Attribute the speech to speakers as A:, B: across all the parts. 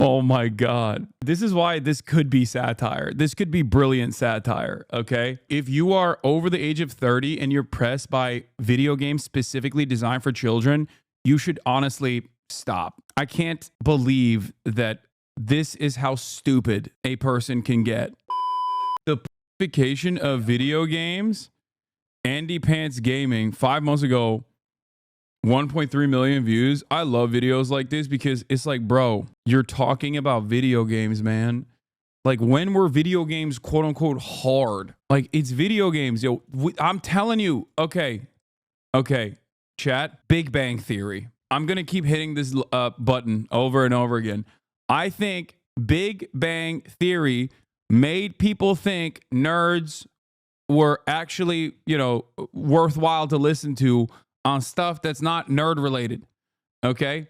A: Oh my God. This is why this could be satire. This could be brilliant satire, okay? If you are over the age of 30 and you're pressed by video games specifically designed for children, you should honestly stop. I can't believe that this is how stupid a person can get. The vacation of video games, AndyPants Gaming, 5 months ago, 1.3 million views. I love videos like this because it's like, bro, you're talking about video games, man. Like, when were video games quote unquote hard? Like, it's video games, yo. I'm telling you. Okay, chat. Big Bang Theory. I'm gonna keep hitting this button over and over again. I think Big Bang Theory made people think nerds were actually, worthwhile to listen to on stuff that's not nerd related. Okay?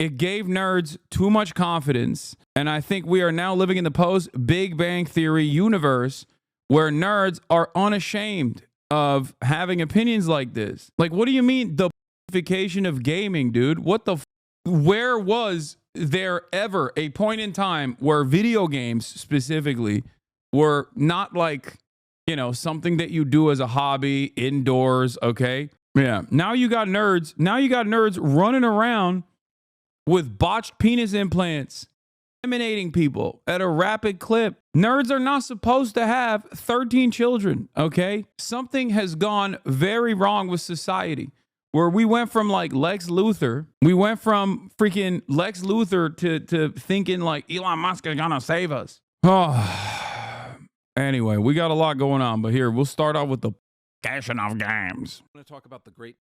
A: It gave nerds too much confidence. And I think we are now living in the post Big Bang Theory universe where nerds are unashamed of having opinions like this. Like, what do you mean the vacation of gaming, dude? What the where was there ever a point in time where video games specifically were not like, something that you do as a hobby indoors, okay? Yeah. Now you got nerds. Now you got nerds running around with botched penis implants, eliminating people at a rapid clip. Nerds are not supposed to have 13 children, okay? Something has gone very wrong with society where we went from like Lex Luthor. We went from freaking Lex Luthor to thinking like Elon Musk is gonna save us. Oh. Anyway, we got a lot going on, but here, we'll start off with the cashing of games.
B: I'm going to talk about the great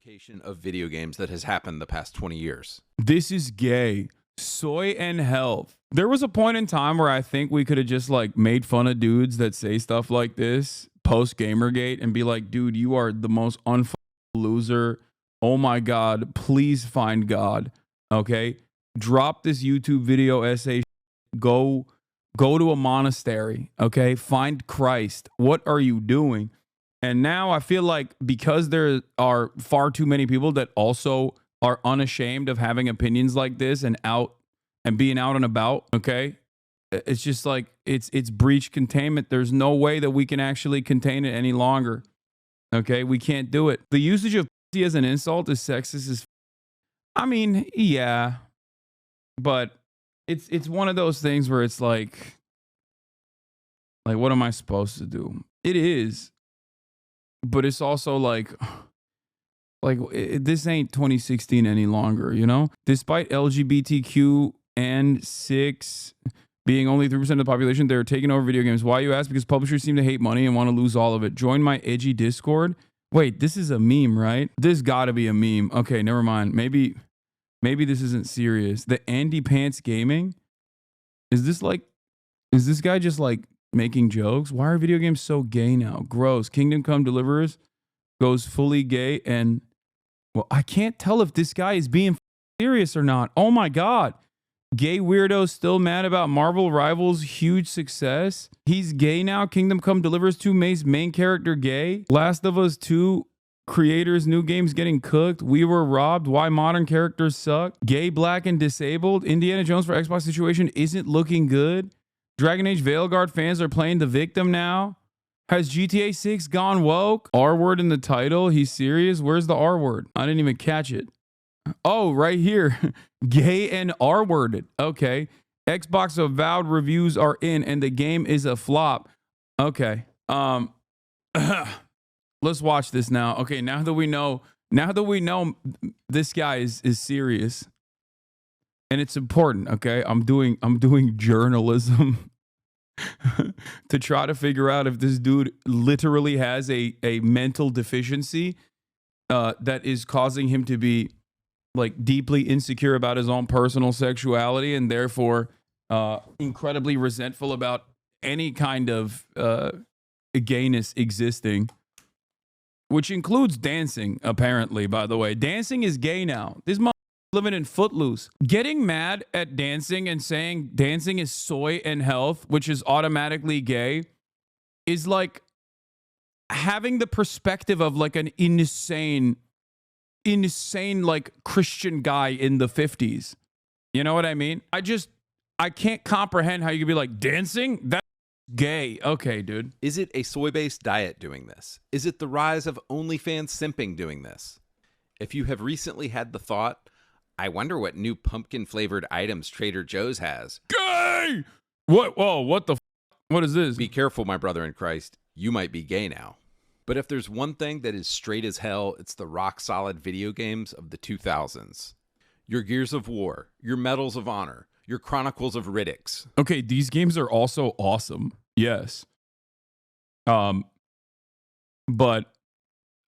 B: vacation of video games that has happened the past 20 years.
A: This is gay. Soy and health. There was a point in time where I think we could have just like made fun of dudes that say stuff like this post Gamergate and be like, dude, you are the most unfucking loser. Oh my God, please find God. Okay? Drop this YouTube video essay. Go to a monastery, okay? Find Christ. What are you doing? And now I feel like because there are far too many people that also are unashamed of having opinions like this and being out and about, okay? It's just like it's breach containment. There's no way that we can actually contain it any longer. Okay? We can't do it. The usage of pussy as an insult is sexist I mean, yeah. But it's one of those things where it's like what am I supposed to do? It is, but it's also like this ain't 2016 any longer, Despite LGBTQ and 6 being only 3% of the population, they're taking over video games. Why, you ask? Because publishers seem to hate money and want to lose all of it. Join my edgy Discord. Wait, this is a meme, right? This gotta be a meme. Okay, never mind. Maybe this isn't serious. The AndyPants Gaming? Is this guy just like making jokes? Why are video games so gay now? Gross. Kingdom Come Deliverers goes fully gay and, well, I can't tell if this guy is being serious or not. Oh my God. Gay weirdos still mad about Marvel Rivals' huge success. He's gay now. Kingdom Come Deliverers 2 main character gay. Last of Us 2 creators, new games getting cooked. We were robbed. Why modern characters suck. Gay, black, and disabled. Indiana Jones for Xbox situation isn't looking good. Dragon Age Veilguard fans are playing the victim now. Has GTA 6 gone woke? R word in the title. He's serious. Where's the R word? I didn't even catch it. Oh, right here. Gay and R worded. Okay. Xbox Avowed reviews are in and the game is a flop. Okay. Let's watch this now. Okay, now that we know this guy is serious and it's important, okay? I'm doing journalism to try to figure out if this dude literally has a mental deficiency that is causing him to be like deeply insecure about his own personal sexuality and therefore incredibly resentful about any kind of gayness existing. Which includes dancing, apparently, by the way. Dancing is gay now. This motherfucker living in Footloose. Getting mad at dancing and saying dancing is soy and health, which is automatically gay, is like having the perspective of like an insane like Christian guy in the 50s. You know what I mean? I can't comprehend how you could be like, dancing? That's gay. Okay, dude.
B: Is it a soy-based diet doing this? Is it the rise of OnlyFans simping doing this? If you have recently had the thought, I wonder what new pumpkin-flavored items Trader Joe's has.
A: Gay! What? Whoa, what the what is this?
B: Be careful, my brother in Christ. You might be gay now. But if there's one thing that is straight as hell, it's the rock-solid video games of the 2000s. Your Gears of War, your Medals of Honor, your Chronicles of Riddicks.
A: Okay, these games are also awesome. Yes. But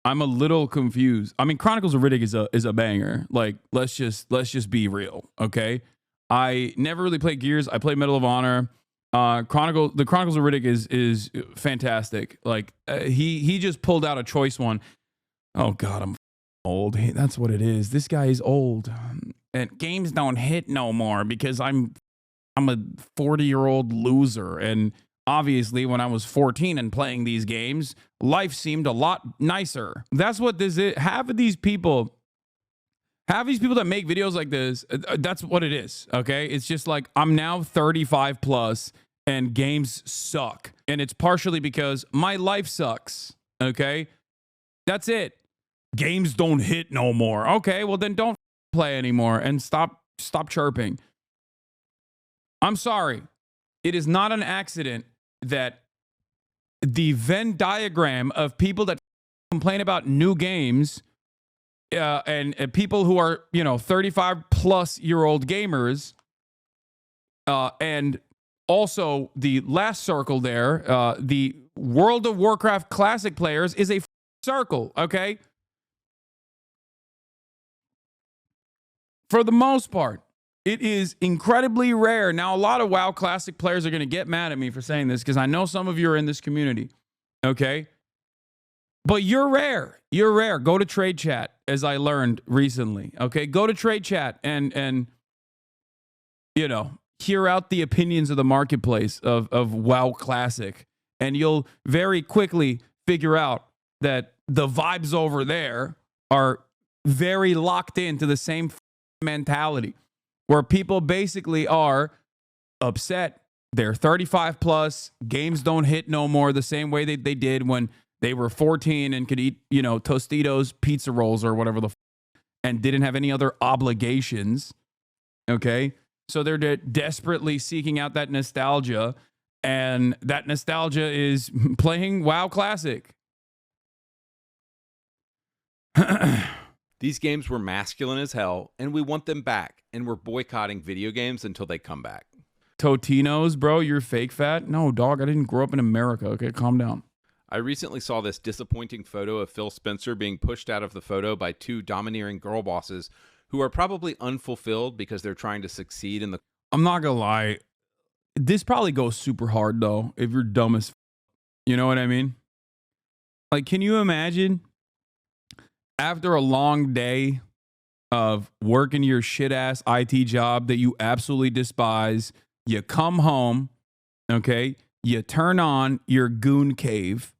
A: I'm a little confused. I mean, Chronicles of Riddick is a banger. Like, let's just be real, okay? I never really played Gears. I played Medal of Honor. The Chronicles of Riddick is fantastic. Like, he just pulled out a choice one. Oh God, I'm old. That's what it is. This guy is old, and games don't hit no more because I'm a 40-year-old loser. And obviously, when I was 14 and playing these games, life seemed a lot nicer. That's what this is. Half of these people that make videos like this, that's what it is, okay? It's just like, I'm now 35 plus and games suck. And it's partially because my life sucks, okay? That's it. Games don't hit no more. Okay, well then don't play anymore and stop chirping. I'm sorry. It is not an accident that the Venn diagram of people that complain about new games and people who are, 35 plus year old gamers, and also the last circle there, the World of Warcraft classic players is a circle, okay? For the most part, it is incredibly rare. Now, a lot of WoW classic players are going to get mad at me for saying this because I know some of you are in this community, okay? But you're rare. You're rare. Go to trade chat, as I learned recently. Okay, go to trade chat and hear out the opinions of the marketplace of WoW Classic, and you'll very quickly figure out that the vibes over there are very locked into the same mentality, where people basically are upset. They're 35 plus. Games don't hit no more the same way they did when they were 14 and could eat, Tostitos, pizza rolls, or whatever and didn't have any other obligations. Okay. So they're desperately seeking out that nostalgia, and that nostalgia is playing WoW Classic.
B: These games were masculine as hell, and we want them back, and we're boycotting video games until they come back.
A: Totinos, bro, you're fake fat? No, dog, I didn't grow up in America. Okay, calm down.
B: I recently saw this disappointing photo of Phil Spencer being pushed out of the photo by two domineering girl bosses who are probably unfulfilled because they're trying to succeed in the...
A: I'm not gonna lie. This probably goes super hard, though, if you're dumb as... You know what I mean? Like, can you imagine after a long day of working your shit-ass IT job that you absolutely despise, you come home, okay? You turn on your goon cave.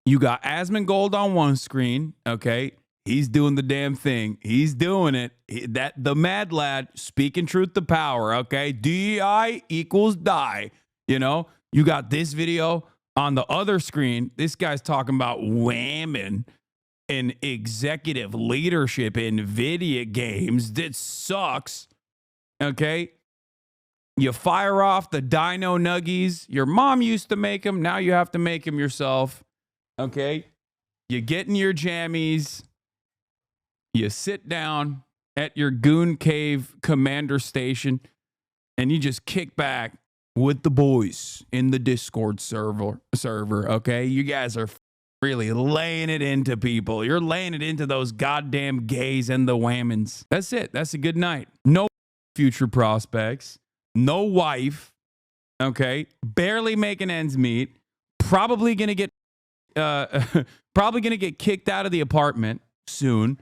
A: You got Asmongold on one screen, okay? He's doing the damn thing. He's doing it. The mad lad speaking truth to power, okay? DEI equals die. You got this video on the other screen. This guy's talking about whamming and executive leadership in video games. That sucks, okay? You fire off the Dino Nuggies. Your mom used to make them. Now you have to make them yourself. Okay? You get in your jammies. You sit down at your Goon Cave commander station, and you just kick back with the boys in the Discord server. Okay? You guys are really laying it into people. You're laying it into those goddamn gays and the whammons. That's it. That's a good night. No future prospects. No wife, okay? Barely making ends meet. Probably gonna get kicked out of the apartment soon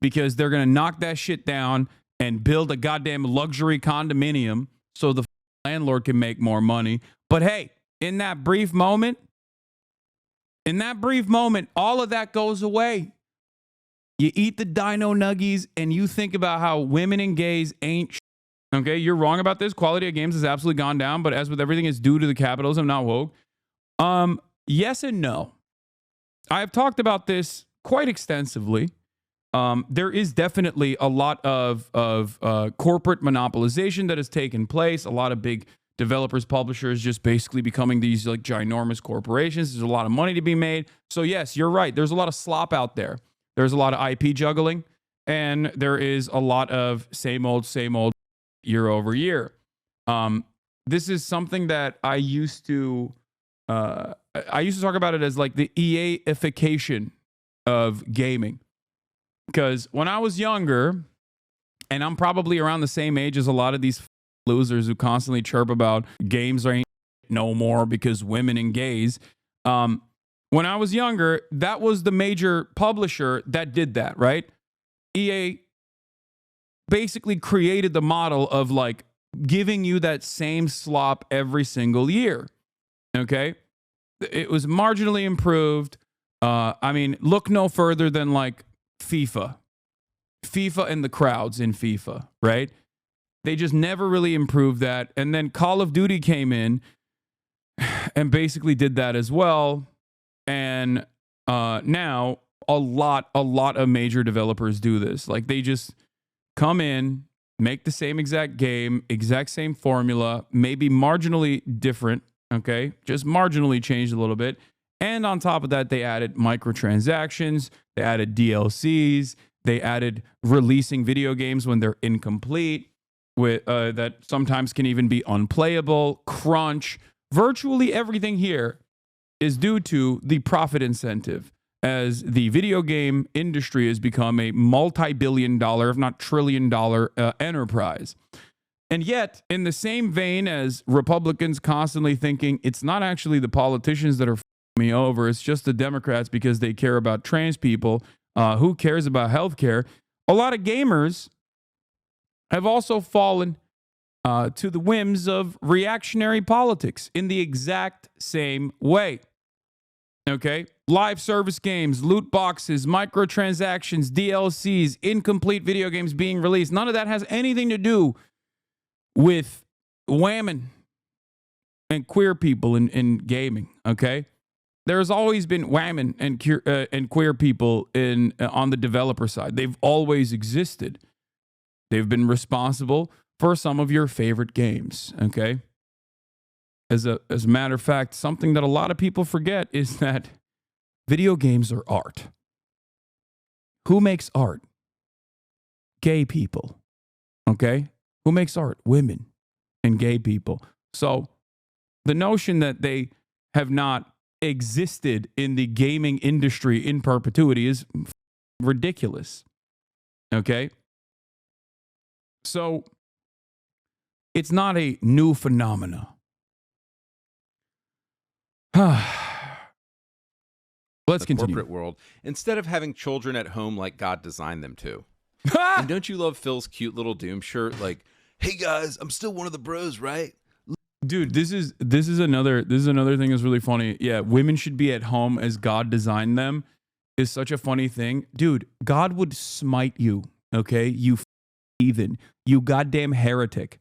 A: because they're gonna knock that shit down and build a goddamn luxury condominium so the landlord can make more money. But hey, in that brief moment, all of that goes away. You eat the dino nuggies and you think about how women and gays ain't okay, you're wrong about this. Quality of games has absolutely gone down, but as with everything, it's due to the capitalism, not woke. Yes and no. I have talked about this quite extensively. There is definitely a lot of corporate monopolization that has taken place. A lot of big developers, publishers just basically becoming these like ginormous corporations. There's a lot of money to be made. So yes, you're right. There's a lot of slop out there. There's a lot of IP juggling, and there is a lot of same old year over year. This is something that I used to talk about it as like the EA-ification of gaming. Because when I was younger, and I'm probably around the same age as a lot of these losers who constantly chirp about games ain't no more because women and gays. When I was younger, that was the major publisher that did that, right? EA basically created the model of like giving you that same slop every single year. Okay? It was marginally improved. I mean, look no further than like FIFA and the crowds in FIFA, right? They just never really improved that. And then Call of Duty came in and basically did that as well. And now a lot of major developers do this. Like they just come in, make the same exact game, exact same formula, maybe marginally different, okay? Just marginally changed a little bit. And on top of that, they added microtransactions, they added DLCs, they added releasing video games when they're incomplete, with that sometimes can even be unplayable, crunch. Virtually everything here is due to the profit incentive, as the video game industry has become a multi-billion-dollar, if not trillion-dollar enterprise. And yet, in the same vein as Republicans constantly thinking it's not actually the politicians that are me over, it's just the Democrats because they care about trans people, who cares about healthcare? A lot of gamers have also fallen to the whims of reactionary politics in the exact same way. Okay? Live service games, loot boxes, microtransactions, DLCs, incomplete video games being released. None of that has anything to do with women and queer people in gaming, okay? There's always been women and queer people on the developer side. They've always existed. They've been responsible for some of your favorite games, okay? As a matter of fact, something that a lot of people forget is that video games are art. Who makes art? Gay people, okay? Who makes art? Women and gay people. So the notion that they have not existed in the gaming industry in perpetuity is ridiculous. Okay? So it's not a new phenomena. Let's continue.
B: Corporate world, instead of having children at home like God designed them to. And don't you love Phil's cute little Doom shirt? Like, hey guys, I'm still one of the bros, right?
A: Dude, this is another thing that's really funny. Yeah, women should be at home as God designed them is such a funny thing. Dude, God would smite you, okay? You heathen. You goddamn heretic.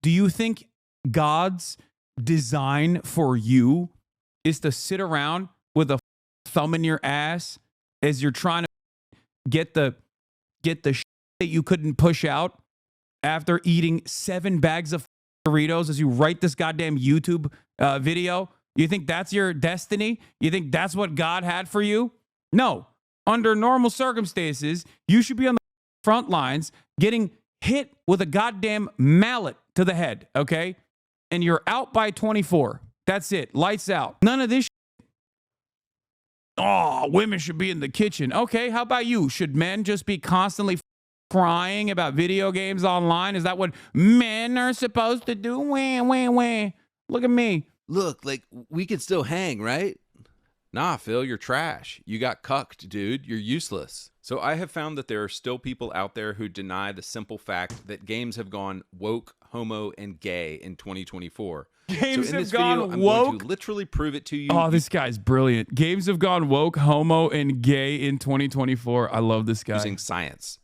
A: Do you think God's design for you is to sit around with a thumb in your ass as you're trying to get the shit that you couldn't push out after eating 7 bags of Doritos as you write this goddamn YouTube video? You think that's your destiny? You think that's what God had for you? No. Under normal circumstances, you should be on the front lines getting hit with a goddamn mallet to the head, okay? And you're out by 24. That's it. Lights out. None of this shit. Oh, women should be in the kitchen. Okay, how about you? Should men just be constantly crying about video games online? Is that what men are supposed to do? Wah, wah, wah. Look at me.
B: Look, like, we can still hang, right? Nah, Phil, you're trash. You got cucked, dude. You're useless. So I have found that there are still people out there who deny the simple fact that games have gone woke homo, and gay in 2024.
A: Games
B: so in
A: have
B: this
A: gone
B: video, I'm
A: woke.
B: going to literally prove it to you.
A: Oh, this guy's brilliant. Games have gone woke, homo, and gay in 2024. I love this guy.
B: Using science.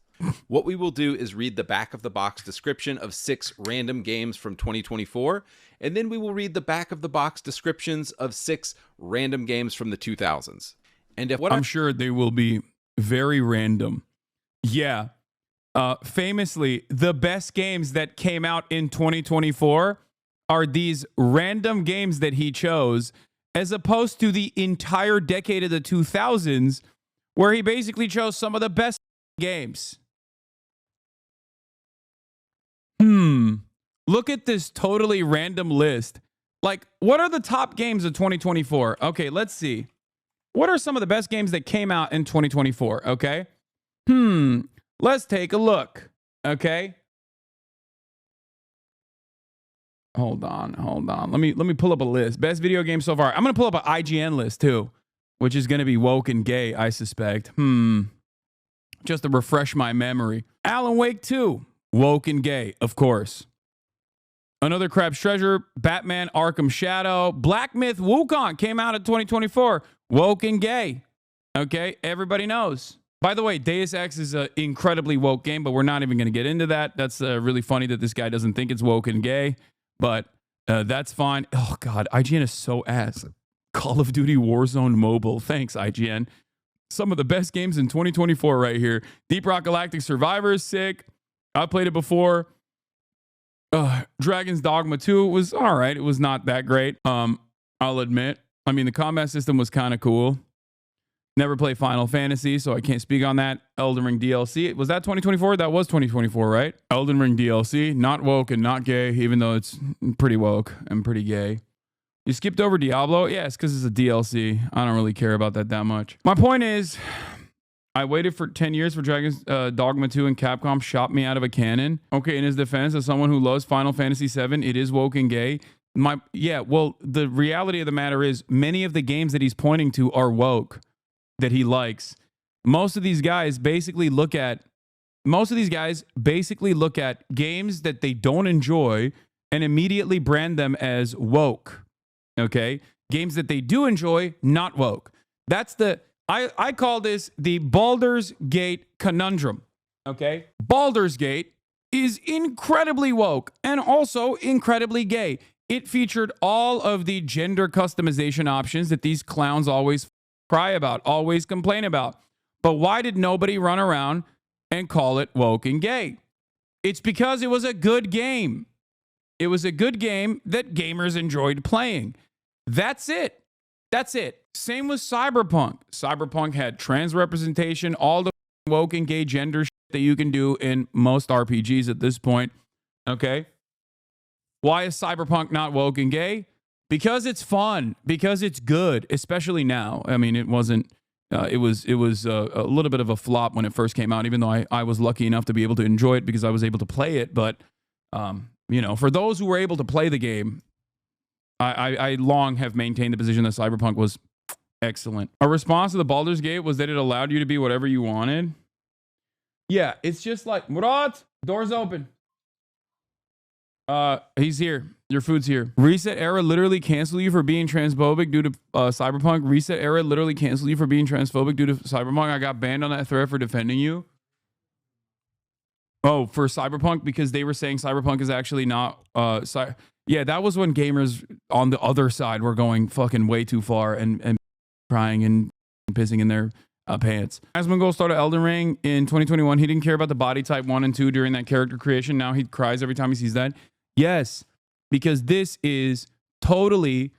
B: What we will do is read the back of the box description of 6 random games from 2024, and then we will read the back of the box descriptions of 6 random games from the 2000s. And if what
A: I'm sure they will be very random. Yeah. Famously, the best games that came out in 2024 are these random games that he chose, as opposed to the entire decade of the 2000s, where he basically chose some of the best games. Look at this totally random list. Like, what are the top games of 2024? Okay, let's see. What are some of the best games that came out in 2024? Okay. Let's take a look. Okay. Hold on. Let me pull up a list. Best video game so far. I'm going to pull up an IGN list too, which is going to be woke and gay, I suspect. Just to refresh my memory. Alan Wake 2, woke and gay, of course. Another Crab's Treasure, Batman Arkham Shadow, Black Myth Wukong came out in 2024, woke and gay. Okay, everybody knows. By the way, Deus Ex is an incredibly woke game, but we're not even going to get into that. That's really funny that this guy doesn't think it's woke and gay, but that's fine. Oh, God, IGN is so ass. Call of Duty Warzone Mobile. Thanks, IGN. Some of the best games in 2024 right here. Deep Rock Galactic Survivor is sick. I played it before. Dragon's Dogma 2 was all right. It was not that great. I'll admit. I mean, the combat system was kind of cool. Never played Final Fantasy, so I can't speak on that. Elden Ring DLC. Was that 2024? That was 2024, right? Elden Ring DLC. Not woke and not gay, even though it's pretty woke and pretty gay. You skipped over Diablo? Yeah, it's because it's a DLC. I don't really care about that much. My point is, I waited for 10 years for Dragon's Dogma 2 and Capcom shot me out of a cannon. Okay, in his defense, as someone who loves Final Fantasy 7, it is woke and gay. Well, the reality of the matter is many of the games that he's pointing to are woke that he likes. Most of these guys basically look at games that they don't enjoy and immediately brand them as woke. Okay? Games that they do enjoy, not woke. That's I call this the Baldur's Gate conundrum. Okay? Baldur's Gate is incredibly woke and also incredibly gay. It featured all of the gender customization options that these clowns always cry about, always complain about. But why did nobody run around and call it woke and gay? It's because it was a good game. It was a good game that gamers enjoyed playing. That's it. Same with Cyberpunk. Cyberpunk had trans representation, all the woke and gay gender shit that you can do in most RPGs at this point. Okay? Why is Cyberpunk not woke and gay? Because it's fun. Because it's good, especially now. I mean, it wasn't. It was a little bit of a flop when it first came out, even though I was lucky enough to be able to enjoy it because I was able to play it. But for those who were able to play the game, I long have maintained the position that Cyberpunk was excellent. A response to the Baldur's Gate was that it allowed you to be whatever you wanted. Yeah, it's just like, Murat, door's open. He's here. Your food's here. Reset Era literally canceled you for being transphobic due to Cyberpunk. Reset Era literally canceled you for being transphobic due to Cyberpunk. I got banned on that thread for defending you. Oh, for Cyberpunk, because they were saying Cyberpunk is actually not yeah, that was when gamers on the other side were going fucking way too far and crying and pissing in their pants. Asmongold started Elden Ring in 2021. He didn't care about the body type 1 and 2 during that character creation. Now he cries every time he sees that. Yes, because this is totally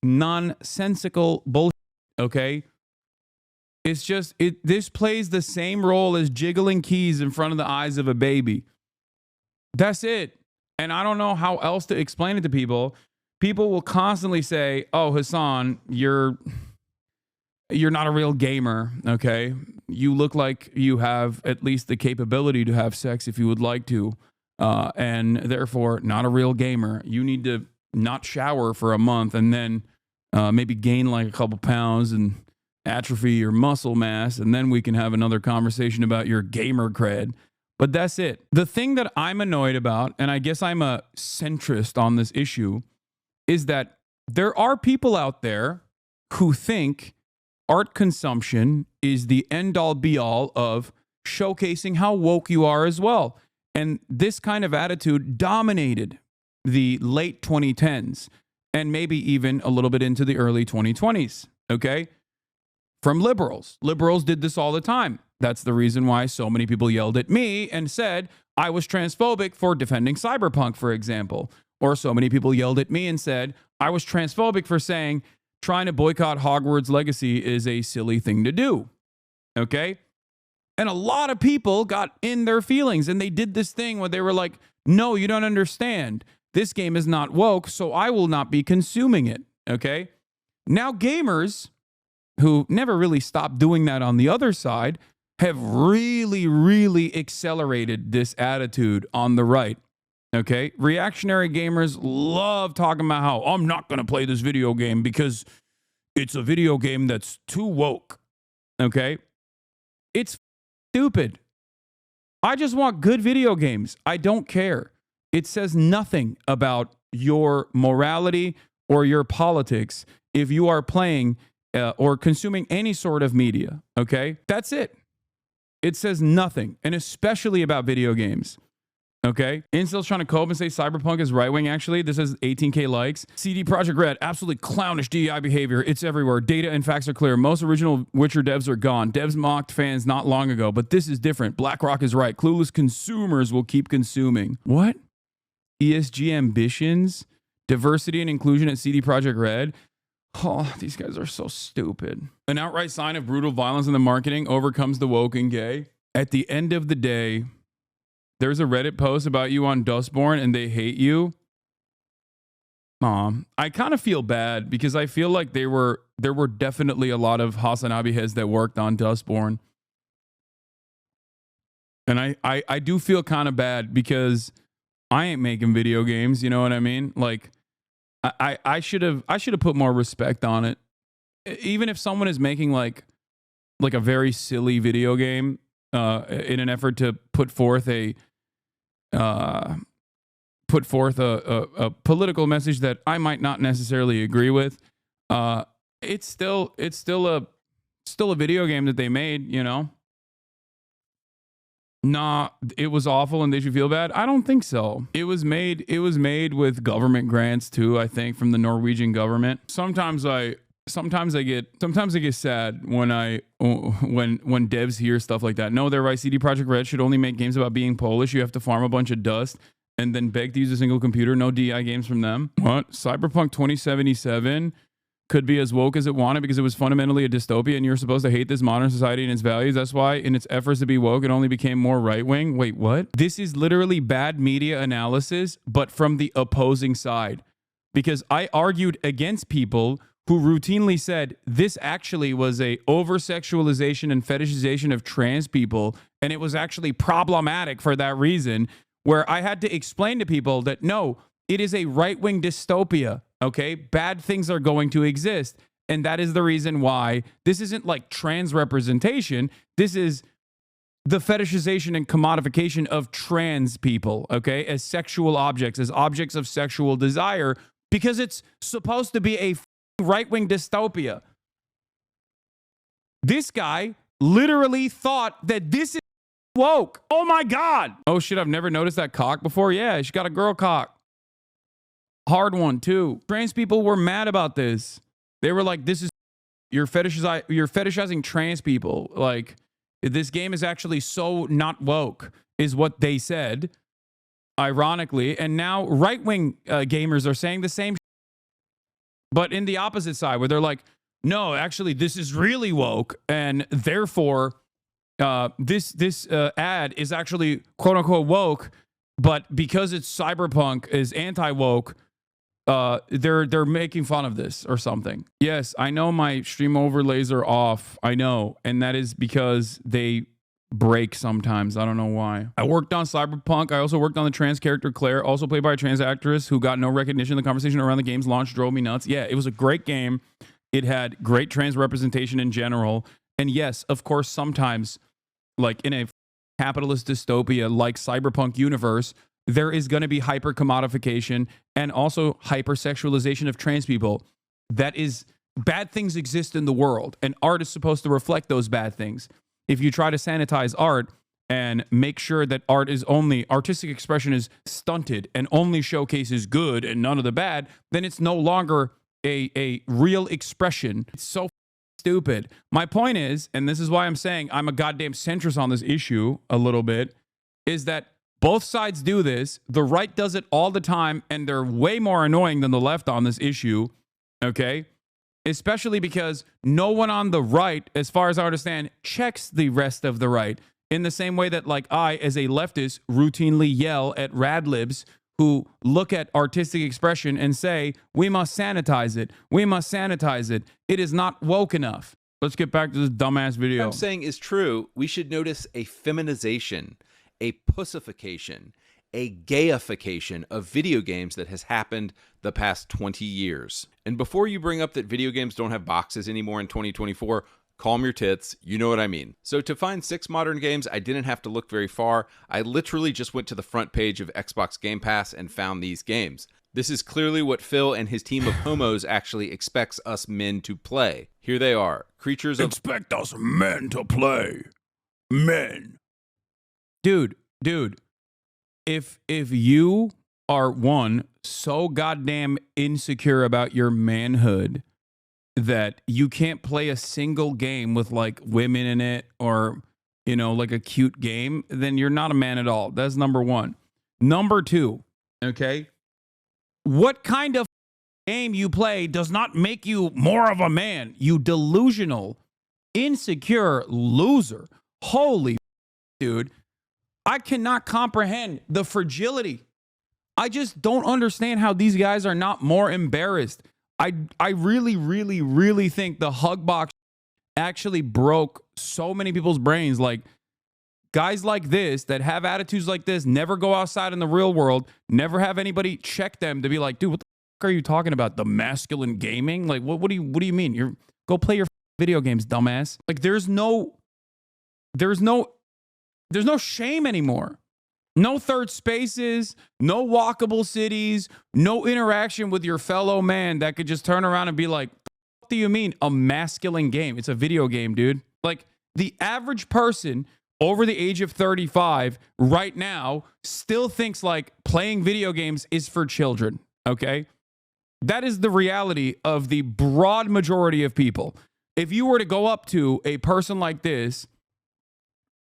A: nonsensical bullshit, okay? It's just, this plays the same role as jiggling keys in front of the eyes of a baby. That's it. And I don't know how else to explain it to people. People will constantly say, oh, Hasan, you're not a real gamer, okay? You look like you have at least the capability to have sex if you would like to, and therefore not a real gamer. You need to not shower for a month and then maybe gain like a couple pounds and atrophy your muscle mass, and then we can have another conversation about your gamer cred. But that's it. The thing that I'm annoyed about, and I guess I'm a centrist on this issue, is that there are people out there who think art consumption is the end all be all of showcasing how woke you are as well. And this kind of attitude dominated the late 2010s and maybe even a little bit into the early 2020s. Okay. From liberals. Liberals did this all the time. That's the reason why so many people yelled at me and said I was transphobic for defending cyberpunk, for example. Or so many people yelled at me and said I was transphobic for saying trying to boycott Hogwarts Legacy is a silly thing to do. Okay? And a lot of people got in their feelings and they did this thing where they were like, no, you don't understand. This game is not woke, so I will not be consuming it. Okay? Now gamers who never really stopped doing that on the other side have really, really accelerated this attitude on the right. Okay? Reactionary gamers love talking about how I'm not going to play this video game because it's a video game that's too woke. Okay? It's stupid. I just want good video games. I don't care. It says nothing about your morality or your politics if you are playing or consuming any sort of media. Okay? That's it. It says nothing, and especially about video games. Okay? Incel's trying to cope and say Cyberpunk is right-wing, actually. This has 18K likes. CD Projekt Red, absolutely clownish DEI behavior. It's everywhere. Data and facts are clear. Most original Witcher devs are gone. Devs mocked fans not long ago, but this is different. BlackRock is right. Clueless consumers will keep consuming. What? ESG ambitions? Diversity and inclusion at CD Projekt Red? Oh, these guys are so stupid. An outright sign of brutal violence in the marketing overcomes the woke and gay. At the end of the day, there's a Reddit post about you on Dustborn and they hate you. I kind of feel bad because I feel like there were definitely a lot of Hasanabi heads that worked on Dustborn. And I do feel kind of bad because I ain't making video games, you know what I mean? Like I should have put more respect on it. Even if someone is making like a very silly video game in an effort to put forth a political message that I might not necessarily agree with, it's still a video game that they made, you know? Nah, it was awful and they should feel bad. I don't think so. It was made with government grants too, I think, from the Norwegian government. Sometimes I get sad when devs hear stuff like that. No, they're right. CD Projekt Red should only make games about being Polish. You have to farm a bunch of dust and then beg to use a single computer. No DI games from them. What? Cyberpunk 2077 could be as woke as it wanted because it was fundamentally a dystopia and you're supposed to hate this modern society and its values. That's why in its efforts to be woke, it only became more right-wing. Wait, what? This is literally bad media analysis, but from the opposing side. Because I argued against people who routinely said this actually was a over-sexualization and fetishization of trans people, and it was actually problematic for that reason, where I had to explain to people that no, it is a right-wing dystopia. Okay, bad things are going to exist. And that is the reason why this isn't like trans representation. This is the fetishization and commodification of trans people, okay, as sexual objects, as objects of sexual desire, because it's supposed to be a right-wing dystopia. This guy literally thought that this is woke. Oh my God. Oh shit, I've never noticed that cock before. Yeah, she got a girl cock. Hard one too. Trans people were mad about this. They were like, "This is you're fetishizing trans people. Like, this game is actually so not woke," is what they said. Ironically, and now right-wing gamers are saying the same, but in the opposite side, where they're like, "No, actually, this is really woke, and therefore, this ad is actually quote unquote woke, but because it's cyberpunk is anti-woke." They're making fun of this or something. Yes, I know my stream overlays are off. I know. And that is because they break sometimes. I don't know why. I worked on Cyberpunk. I also worked on the trans character Claire, also played by a trans actress who got no recognition. The conversation around the game's launch drove me nuts. Yeah, it was a great game. It had great trans representation in general. And yes, of course, sometimes, like in a capitalist dystopia like cyberpunk universe, there is going to be hyper commodification and also hypersexualization of trans people. That is, bad things exist in the world, and art is supposed to reflect those bad things. If you try to sanitize art and make sure that artistic expression is stunted and only showcases good and none of the bad, then it's no longer a real expression. It's so stupid. My point is, and this is why I'm saying I'm a goddamn centrist on this issue a little bit, is that both sides do this. The right does it all the time, and they're way more annoying than the left on this issue, okay? Especially because no one on the right, as far as I understand, checks the rest of the right. In the same way that, like, I, as a leftist, routinely yell at radlibs who look at artistic expression and say, we must sanitize it. We must sanitize it. It is not woke enough. Let's get back to this dumbass video.
B: What I'm saying is true. We should notice a feminization, a pussification, a gayification of video games that has happened the past 20 years. And before you bring up that video games don't have boxes anymore in 2024, calm your tits. You know what I mean. So to find 6 modern games, I didn't have to look very far. I literally just went to the front page of Xbox Game Pass and found these games. This is clearly what Phil and his team of homos actually expects us men to play. Here they are. Creatures of...
A: Expect us men to play. Men. Dude. If you are, one, so goddamn insecure about your manhood that you can't play a single game with, like, women in it or, you know, like a cute game, then you're not a man at all. That's number one. Number two, okay? What kind of game you play does not make you more of a man, you delusional, insecure loser. Holy dude. I cannot comprehend the fragility. I just don't understand how these guys are not more embarrassed. I really think the hug box actually broke so many people's brains. Like, guys like this that have attitudes like this never go outside in the real world, never have anybody check them to be like, dude, what the fuck are you talking about? The masculine gaming? Like, what do you mean? Go play your video games, dumbass. Like, there's no shame anymore. No third spaces, no walkable cities, no interaction with your fellow man that could just turn around and be like, what do you mean a masculine game? It's a video game, dude. Like, the average person over the age of 35 right now still thinks like playing video games is for children, okay? That is the reality of the broad majority of people. If you were to go up to a person like this,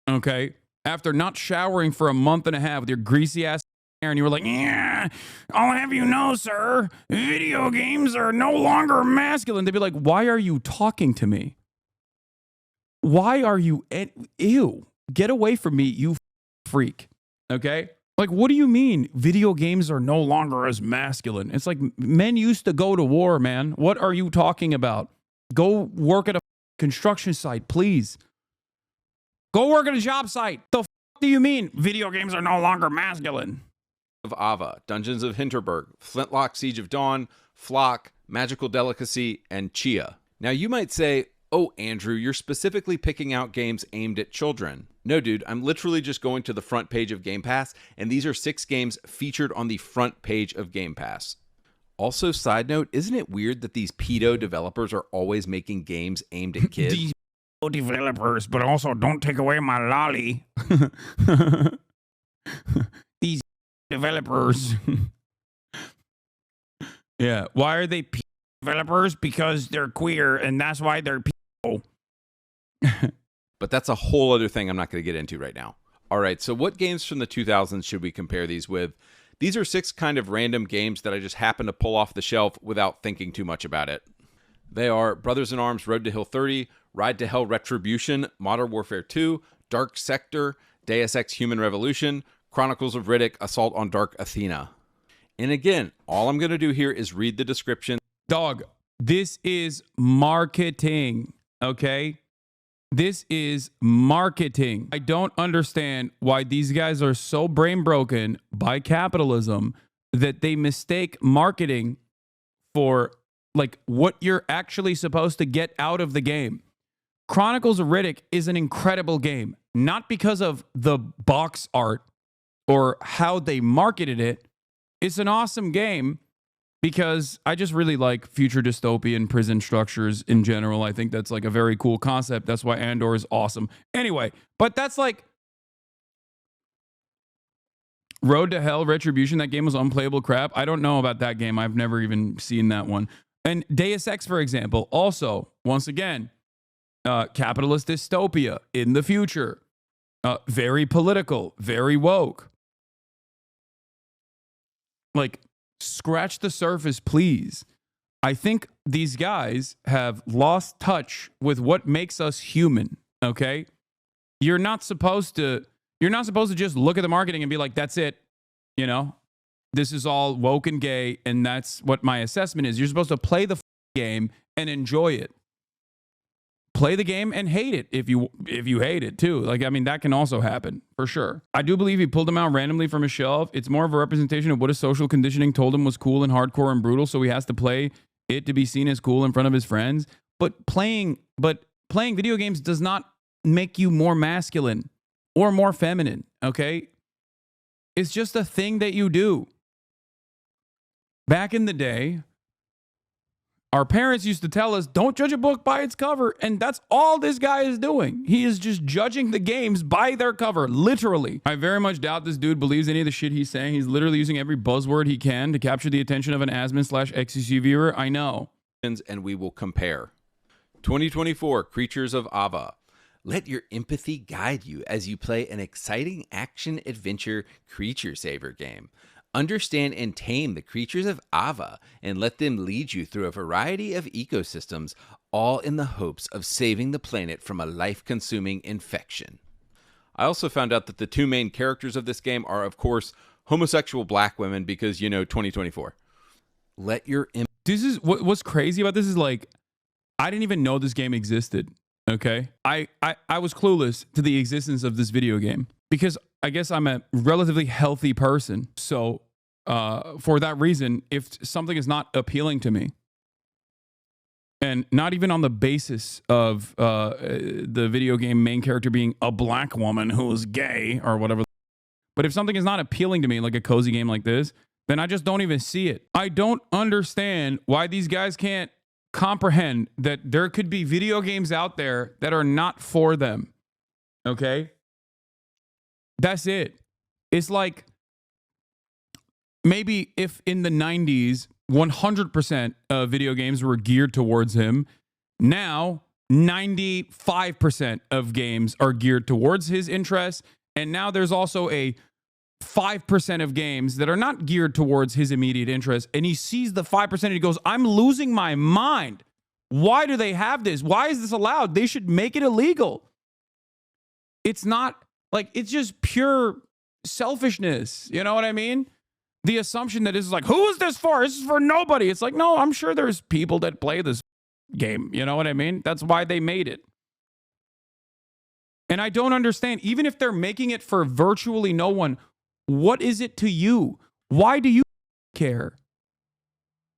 A: okay, after not showering for a month and a half with your greasy ass hair, and you were like, yeah, I'll have you know, sir, video games are no longer masculine. They'd be like, why are you talking to me? Why are you, ew, get away from me, you freak, okay? Like, what do you mean video games are no longer as masculine? It's like, men used to go to war, man. What are you talking about? Go work at a construction site, please. Go work at a job site. The do you mean video games are no longer masculine?
B: Of Ava, Dungeons of Hinterberg, Flintlock Siege of Dawn, Flock, Magical Delicacy, and Chia. Now you might say, oh, Andrew, you're specifically picking out games aimed at children. No, dude, I'm literally just going to the front page of Game Pass, and these are 6 games featured on the front page of Game Pass. Also, side note, isn't it weird that these pedo developers are always making games aimed at kids?
A: These developers, but also don't take away my lolly. These developers. Yeah, why are they developers? Because they're queer, and that's why they're people.
B: But that's a whole other thing I'm not going to get into right now. All right, so what games from the 2000s should we compare these with? These are 6 kind of random games that I just happened to pull off the shelf without thinking too much about it. They are Brothers in Arms Road to Hill 30, Ride to Hell Retribution, Modern Warfare 2, Dark Sector, Deus Ex Human Revolution, Chronicles of Riddick, Assault on Dark Athena. And again, all I'm going to do here is read the description.
A: Dog, this is marketing, okay? This is marketing. I don't understand why these guys are so brain broken by capitalism that they mistake marketing for like what you're actually supposed to get out of the game. Chronicles of Riddick is an incredible game. not because of the box art or how they marketed it. It's an awesome game because I just really like future dystopian prison structures in general. I think that's like a very cool concept. That's why Andor is awesome. Anyway, but that's like Road to Hell Retribution. That game was unplayable crap. I don't know about that game. I've never even seen that one. And Deus Ex, for example, also, once again, capitalist dystopia in the future. Very political, very woke. Like, scratch the surface, please. I think these guys have lost touch with what makes us human, okay? You're not supposed to just look at the marketing and be like, that's it, you know? This is all woke and gay, and that's what my assessment is. You're supposed to play the game and enjoy it. Play the game and hate it if you hate it too. Like, I mean, that can also happen for sure. I do believe he pulled him out randomly from a shelf. It's more of a representation of what his social conditioning told him was cool and hardcore and brutal, so he has to play it to be seen as cool in front of his friends. But playing video games does not make you more masculine or more feminine, okay? It's just a thing that you do. Back in the day, our parents used to tell us, don't judge a book by its cover. And that's all this guy is doing. He is just judging the games by their cover, literally. I very much doubt this dude believes any of the shit he's saying. He's literally using every buzzword he can to capture the attention of an Asmin/XCC viewer. I know.
B: And we will compare. 2024 Creatures of Ava. Let your empathy guide you as you play an exciting action-adventure creature saver game. Understand and tame the creatures of Ava and let them lead you through a variety of ecosystems, all in the hopes of saving the planet from a life-consuming infection. I also found out that the two main characters of this game are, of course, homosexual black women because, 2024. Let your...
A: This is what's crazy about this is like, I didn't even know this game existed, okay? I was clueless to the existence of this video game because I guess I'm a relatively healthy person. So for that reason, if something is not appealing to me, and not even on the basis of the video game main character being a black woman who is gay or whatever, but if something is not appealing to me, like a cozy game like this, then I just don't even see it. I don't understand why these guys can't comprehend that there could be video games out there that are not for them. Okay? That's it. It's like maybe if in the 90s, 100% of video games were geared towards him, now 95% of games are geared towards his interests. And now there's also a 5% of games that are not geared towards his immediate interests. And he sees the 5% and he goes, I'm losing my mind. Why do they have this? Why is this allowed? They should make it illegal. It's not like, it's just pure selfishness. You know what I mean? The assumption that this is like, who is this for? This is for nobody. It's like, no, I'm sure there's people that play this game. You know what I mean? That's why they made it. And I don't understand, even if they're making it for virtually no one, what is it to you? Why do you care?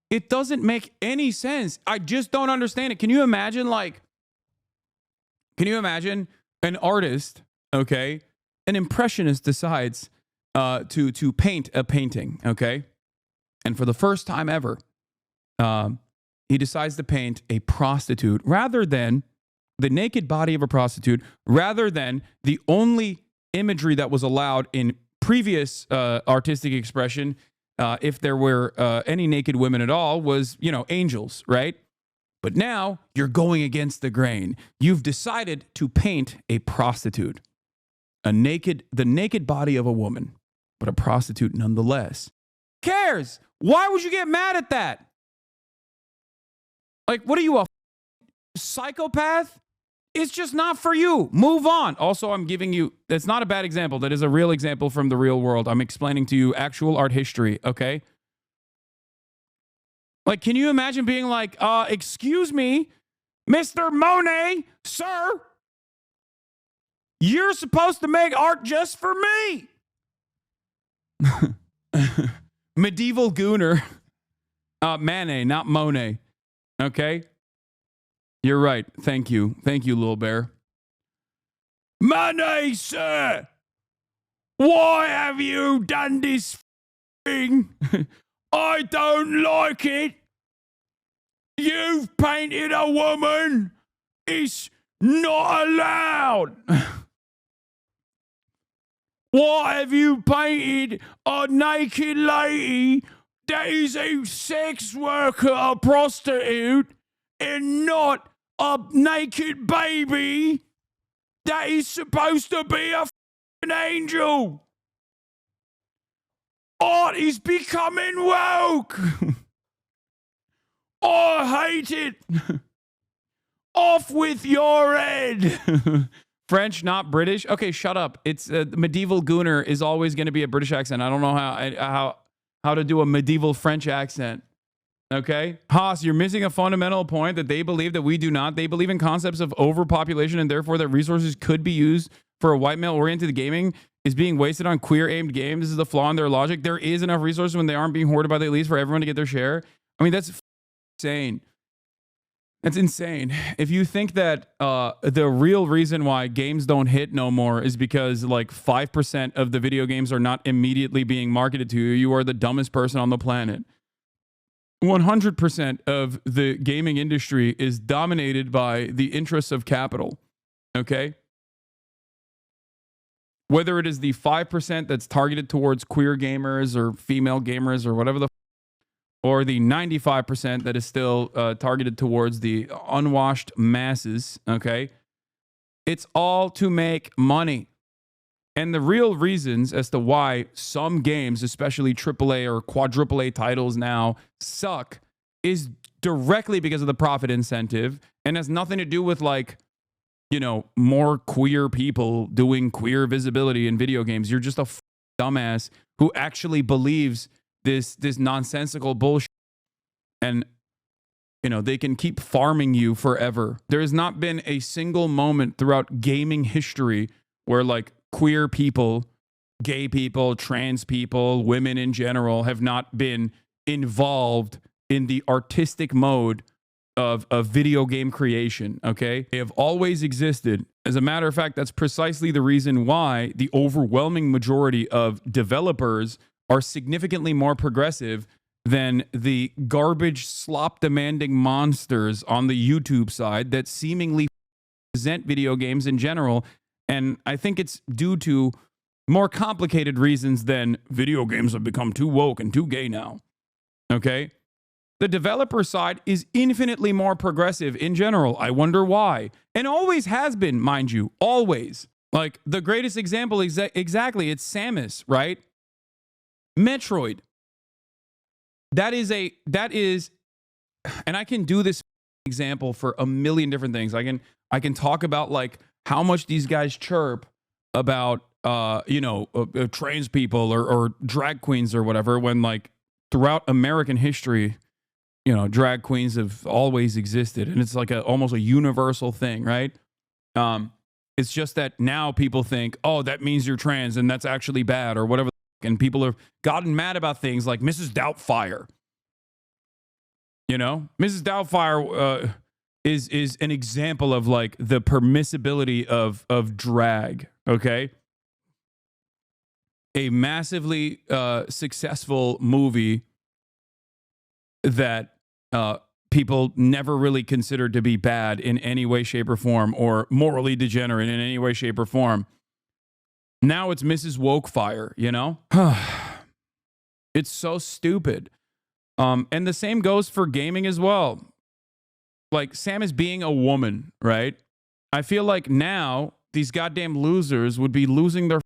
A: It doesn't make any sense. I just don't understand it. Can you imagine an artist, okay, an impressionist decides to paint a painting, okay? And for the first time ever, he decides to paint a prostitute rather than the naked body of a prostitute, rather than the only imagery that was allowed in previous artistic expression, if there were any naked women at all, was, angels, right? But now you're going against the grain. You've decided to paint a prostitute, the naked body of a woman, but a prostitute nonetheless. Who cares? Why would you get mad at that? Like, what are you, a psychopath? It's just not for you. Move on. Also, I'm giving you, that's not a bad example. That is a real example from the real world. I'm explaining to you actual art history, okay? Like, can you imagine being like, excuse me, Mr. Monet, sir, you're supposed to make art just for me. Medieval Gooner. Manet, not Monet. Okay? You're right. Thank you. Thank you, Lil Bear. Money, sir! Why have you done this thing? I don't like it. You've painted a woman. It's not allowed. Why have you painted a naked lady that is a sex worker, a prostitute, and not a naked baby that is supposed to be a f***ing angel? Art is becoming woke. I hate it. Off with your head. French, not British. Okay, shut up. It's medieval gooner is always going to be a British accent. I don't know how to do a medieval French accent. Okay, Haas, you're missing a fundamental point that they believe that we do not. They believe in concepts of overpopulation and therefore that resources could be used for a white male-oriented gaming is being wasted on queer-aimed games. This is the flaw in their logic. There is enough resources when they aren't being hoarded by the elites for everyone to get their share. I mean, that's insane. That's insane. If you think that the real reason why games don't hit no more is because like 5% of the video games are not immediately being marketed to you, you are the dumbest person on the planet. 100% of the gaming industry is dominated by the interests of capital. Okay? Whether it is the 5% that's targeted towards queer gamers or female gamers or whatever or the 95% that is still targeted towards the unwashed masses, okay? It's all to make money. And the real reasons as to why some games, especially AAA or quadruple A titles now, suck is directly because of the profit incentive and has nothing to do with like, you know, more queer people doing queer visibility in video games. You're just a dumbass who actually believes this nonsensical bullshit, and you know they can keep farming you forever. There has not been a single moment throughout gaming history where like queer people, gay people, trans people, women in general have not been involved in the artistic mode of video game creation, okay? They have always existed. As a matter of fact, that's precisely the reason why the overwhelming majority of developers are significantly more progressive than the garbage slop demanding monsters on the YouTube side that seemingly present video games in general. And I think it's due to more complicated reasons than video games have become too woke and too gay now. Okay? The developer side is infinitely more progressive in general. I wonder why. And always has been, mind you, always. Like the greatest example, exactly, it's Samus, right? Metroid. That is, and I can do this example for a million different things. I can talk about like how much these guys chirp about, trans people or drag queens or whatever, when like throughout American history, you know, drag queens have always existed, and it's like almost a universal thing, right? It's just that now people think, oh, that means you're trans, and that's actually bad, or whatever. And people have gotten mad about things like Mrs. Doubtfire. You know, Mrs. Doubtfire is an example of like the permissibility of drag. Okay, a massively successful movie that people never really considered to be bad in any way, shape, or form, or morally degenerate in any way, shape, or form. Now it's Mrs. Wokefire, you know? It's so stupid. And the same goes for gaming as well. Like, Samus being a woman, right? I feel like now these goddamn losers would be losing their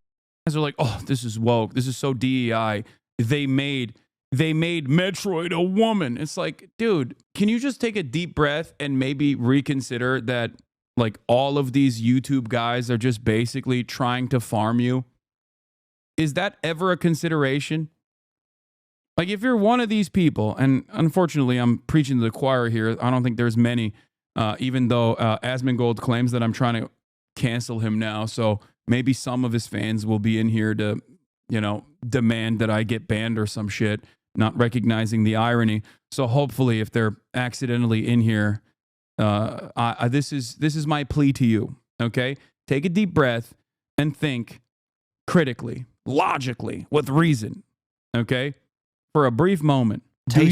A: they're like, oh, this is woke. This is so DEI. They made Metroid a woman. It's like, dude, can you just take a deep breath and maybe reconsider that like all of these YouTube guys are just basically trying to farm you? Is that ever a consideration? Like if you're one of these people, and unfortunately I'm preaching to the choir here, I don't think there's many, even though Asmongold claims that I'm trying to cancel him now. So maybe some of his fans will be in here to, you know, demand that I get banned or some shit, not recognizing the irony. So hopefully if they're accidentally in here, this is my plea to you, okay? take a deep breath and think critically, logically, with reason. Okay? For a brief moment. Do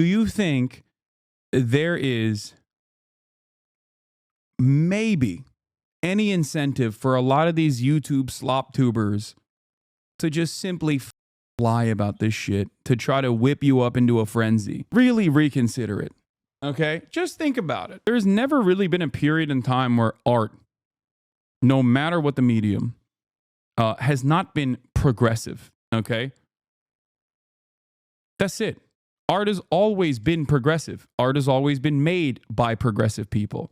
A: you think there is maybe any incentive for a lot of these YouTube slop tubers to just simply lie about this shit, to try to whip you up into a frenzy? Really reconsider it. Okay? Just think about it. There's never really been a period in time where art, no matter what the medium, has not been progressive. Okay? That's it. Art has always been progressive. Art has always been made by progressive people.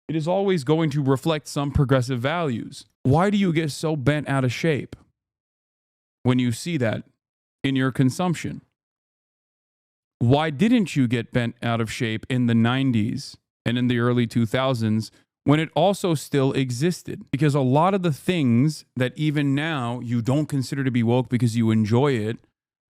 A: It is always going to reflect some progressive values. Why do you get so bent out of shape when you see that in your consumption? Why didn't you get bent out of shape in the 90s and in the early 2000s when it also still existed? Because a lot of the things that even now you don't consider to be woke because you enjoy it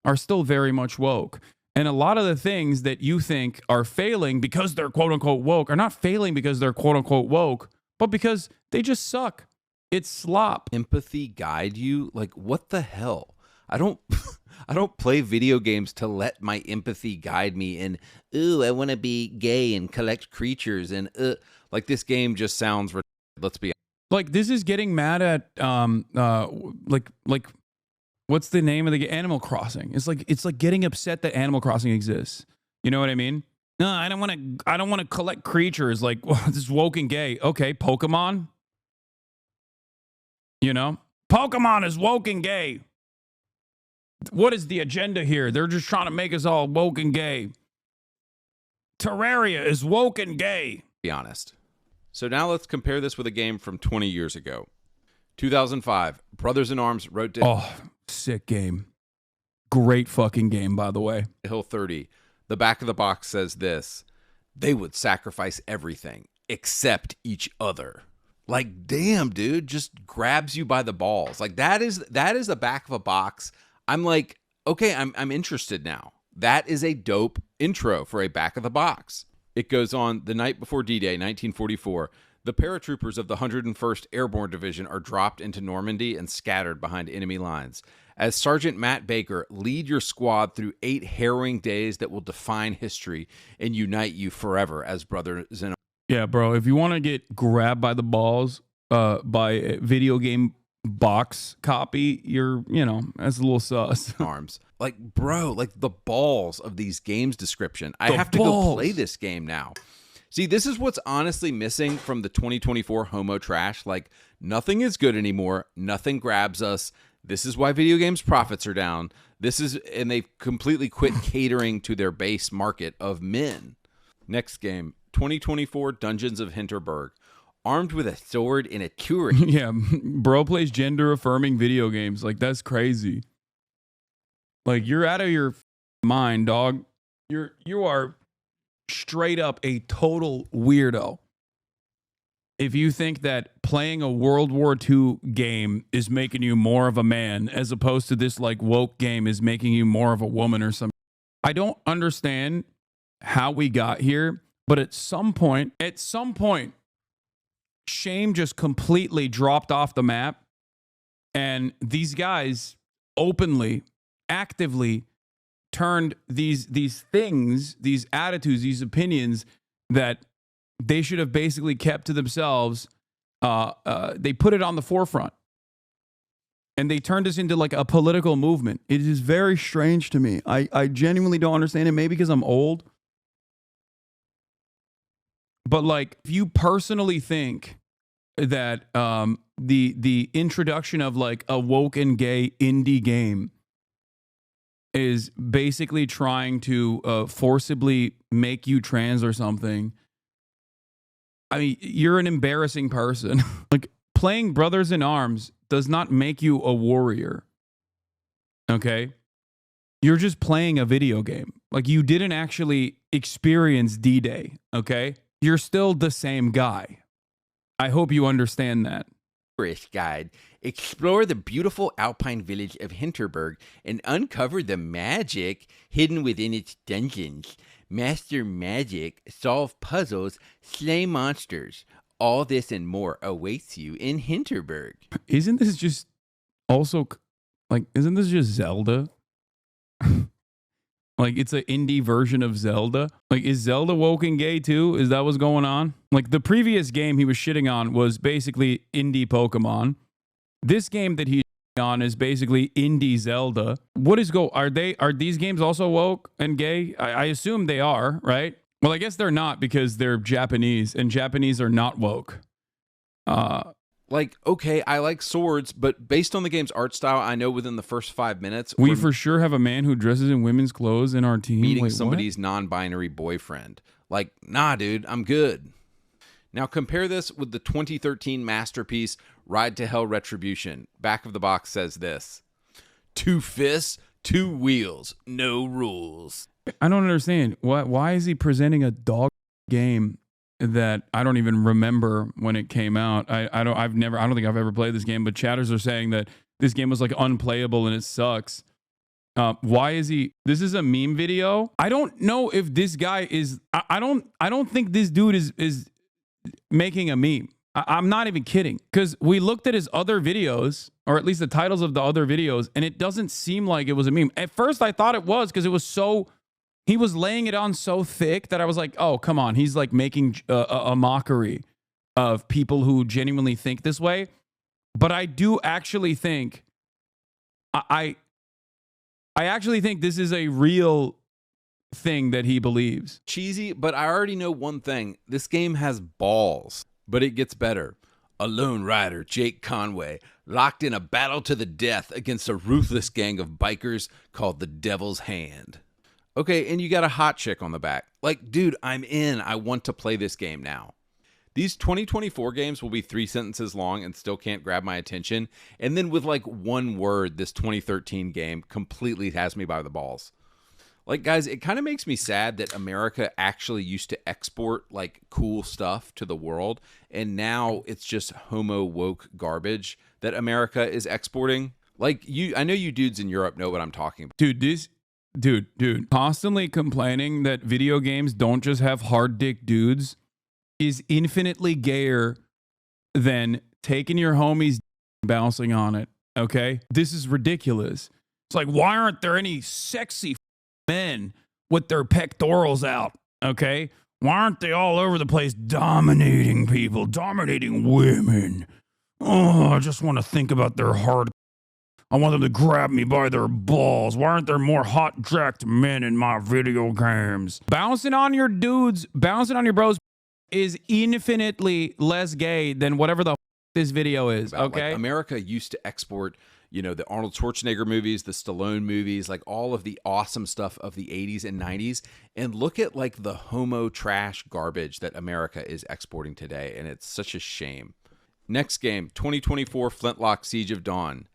A: are still very much woke. And a lot of the things that you think are failing because they're quote unquote woke are not failing because they're quote unquote woke, but because they just suck. It's slop.
B: Empathy guide you? Like, what the hell? I don't play video games to let my empathy guide me in, ooh, I want to be gay and collect creatures and like this game just sounds let's be honest.
A: Like, this is getting mad at like what's the name of the game? Animal Crossing. It's like getting upset that Animal Crossing exists. You know what I mean? No, I don't want to collect creatures. Like, well, this is woke and gay. Okay, Pokemon. You know, Pokemon is woke and gay. What is the agenda here? They're just trying to make us all woke and gay. Terraria is woke and gay.
B: Be honest. So now let's compare this with a game from 20 years ago. 2005, Brothers in Arms wrote to...
A: Oh, sick game. Great fucking game, by the way.
B: Hill 30. The back of the box says this: they would sacrifice everything except each other. Like, damn, dude, just grabs you by the balls. Like, that is the back of a box. I'm like, okay, I'm interested now. That is a dope intro for a back of the box. It goes on: the night before D-Day, 1944, the paratroopers of the 101st Airborne Division are dropped into Normandy and scattered behind enemy lines. As Sergeant Matt Baker, lead your squad through 8 harrowing days that will define history and unite you forever as brothers in...
A: Yeah, bro, if you want to get grabbed by the balls by a video game box copy, that's a little sus.
B: Arms. Like, bro, like the balls of these games description. I have to go play this game now. See, this is what's honestly missing from the 2024 homo trash. Like, nothing is good anymore. Nothing grabs us. This is why video games profits are down. And they've completely quit catering to their base market of men. Next game, 2024 Dungeons of Hinterberg. Armed with a sword and a turret.
A: Yeah, bro plays gender-affirming video games. Like, that's crazy. Like, you're out of your mind, dog. You are straight up a total weirdo if you think that playing a World War II game is making you more of a man as opposed to this like woke game is making you more of a woman or something. I don't understand how we got here, but at some point, shame just completely dropped off the map, and these guys openly, actively turned these things, these attitudes, these opinions that they should have basically kept to themselves. They put it on the forefront, and they turned this into like a political movement. It is very strange to me. I genuinely don't understand it. Maybe because I'm old, but like, if you personally think that the introduction of like a woke and gay indie game is basically trying to forcibly make you trans or something, I mean, you're an embarrassing person. Like, playing Brothers in Arms does not make you a warrior. Okay? You're just playing a video game. Like, you didn't actually experience D-Day. Okay? You're still the same guy. I hope you understand that.
B: Guide. Explore the beautiful alpine village of Hinterberg and uncover the magic hidden within its dungeons. master magic, solve puzzles, slay monsters. All this and more awaits you in Hinterberg.
A: Isn't this just also like, isn't this just Zelda? Like, it's an indie version of Zelda. Like, is Zelda woke and gay too? Is that what's going on? Like, the previous game he was shitting on was basically indie Pokemon. This game that he's on is basically indie Zelda. What is are these games also woke and gay? I assume they are, right? Well, I guess they're not because they're Japanese, and Japanese are not woke.
B: Like, okay, I like swords, but based on the game's art style, I know within the first 5 minutes,
A: we for sure have a man who dresses in women's clothes in our team.
B: Meeting somebody's non-binary boyfriend. Like, nah, dude, I'm good. Now compare this with the 2013 masterpiece, Ride to Hell Retribution. Back of the box says this: 2 fists, 2 wheels, no rules.
A: I don't understand. Why is he presenting a dog game that I don't even remember when it came out? I don't think I've ever played this game, but chatters are saying that this game was like unplayable and it sucks. Why is he? This is a meme video. I don't know if this guy is. I don't think this dude is making a meme. I'm not even kidding, because we looked at his other videos, or at least the titles of the other videos, and it doesn't seem like it was a meme. At first, I thought it was because it was so. He was laying it on so thick that I was like, oh, come on. He's like making a mockery of people who genuinely think this way. But I do actually think, I actually think this is a real thing that he believes.
B: Cheesy, but I already know one thing. This game has balls, but it gets better. A lone rider, Jake Conway, locked in a battle to the death against a ruthless gang of bikers called the Devil's Hand. Okay, and you got a hot chick on the back. Like, dude, I'm in. I want to play this game now. These 2024 games will be 3 sentences long and still can't grab my attention. And then with like one word, this 2013 game completely has me by the balls. Like, guys, it kind of makes me sad that America actually used to export like cool stuff to the world. And now it's just homo woke garbage that America is exporting. Like, I know you dudes in Europe know what I'm talking about.
A: Dude, constantly complaining that video games don't just have hard dick dudes is infinitely gayer than taking your homie's bouncing on it, okay? This is ridiculous. It's like, why aren't there any sexy men with their pectorals out, okay? Why aren't they all over the place dominating people, dominating women? Oh, I just want to think about their hard. I want them to grab me by their balls. Why aren't there more hot jacked men in my video games? Bouncing on your dudes, bouncing on your bros is infinitely less gay than whatever the this video is, okay?
B: Like, America used to export, you know, the Arnold Schwarzenegger movies, the Stallone movies, like all of the awesome stuff of the 80s and 90s. And look at like the homo trash garbage that America is exporting today. And it's such a shame. Next game, 2024 Flintlock Siege of Dawn.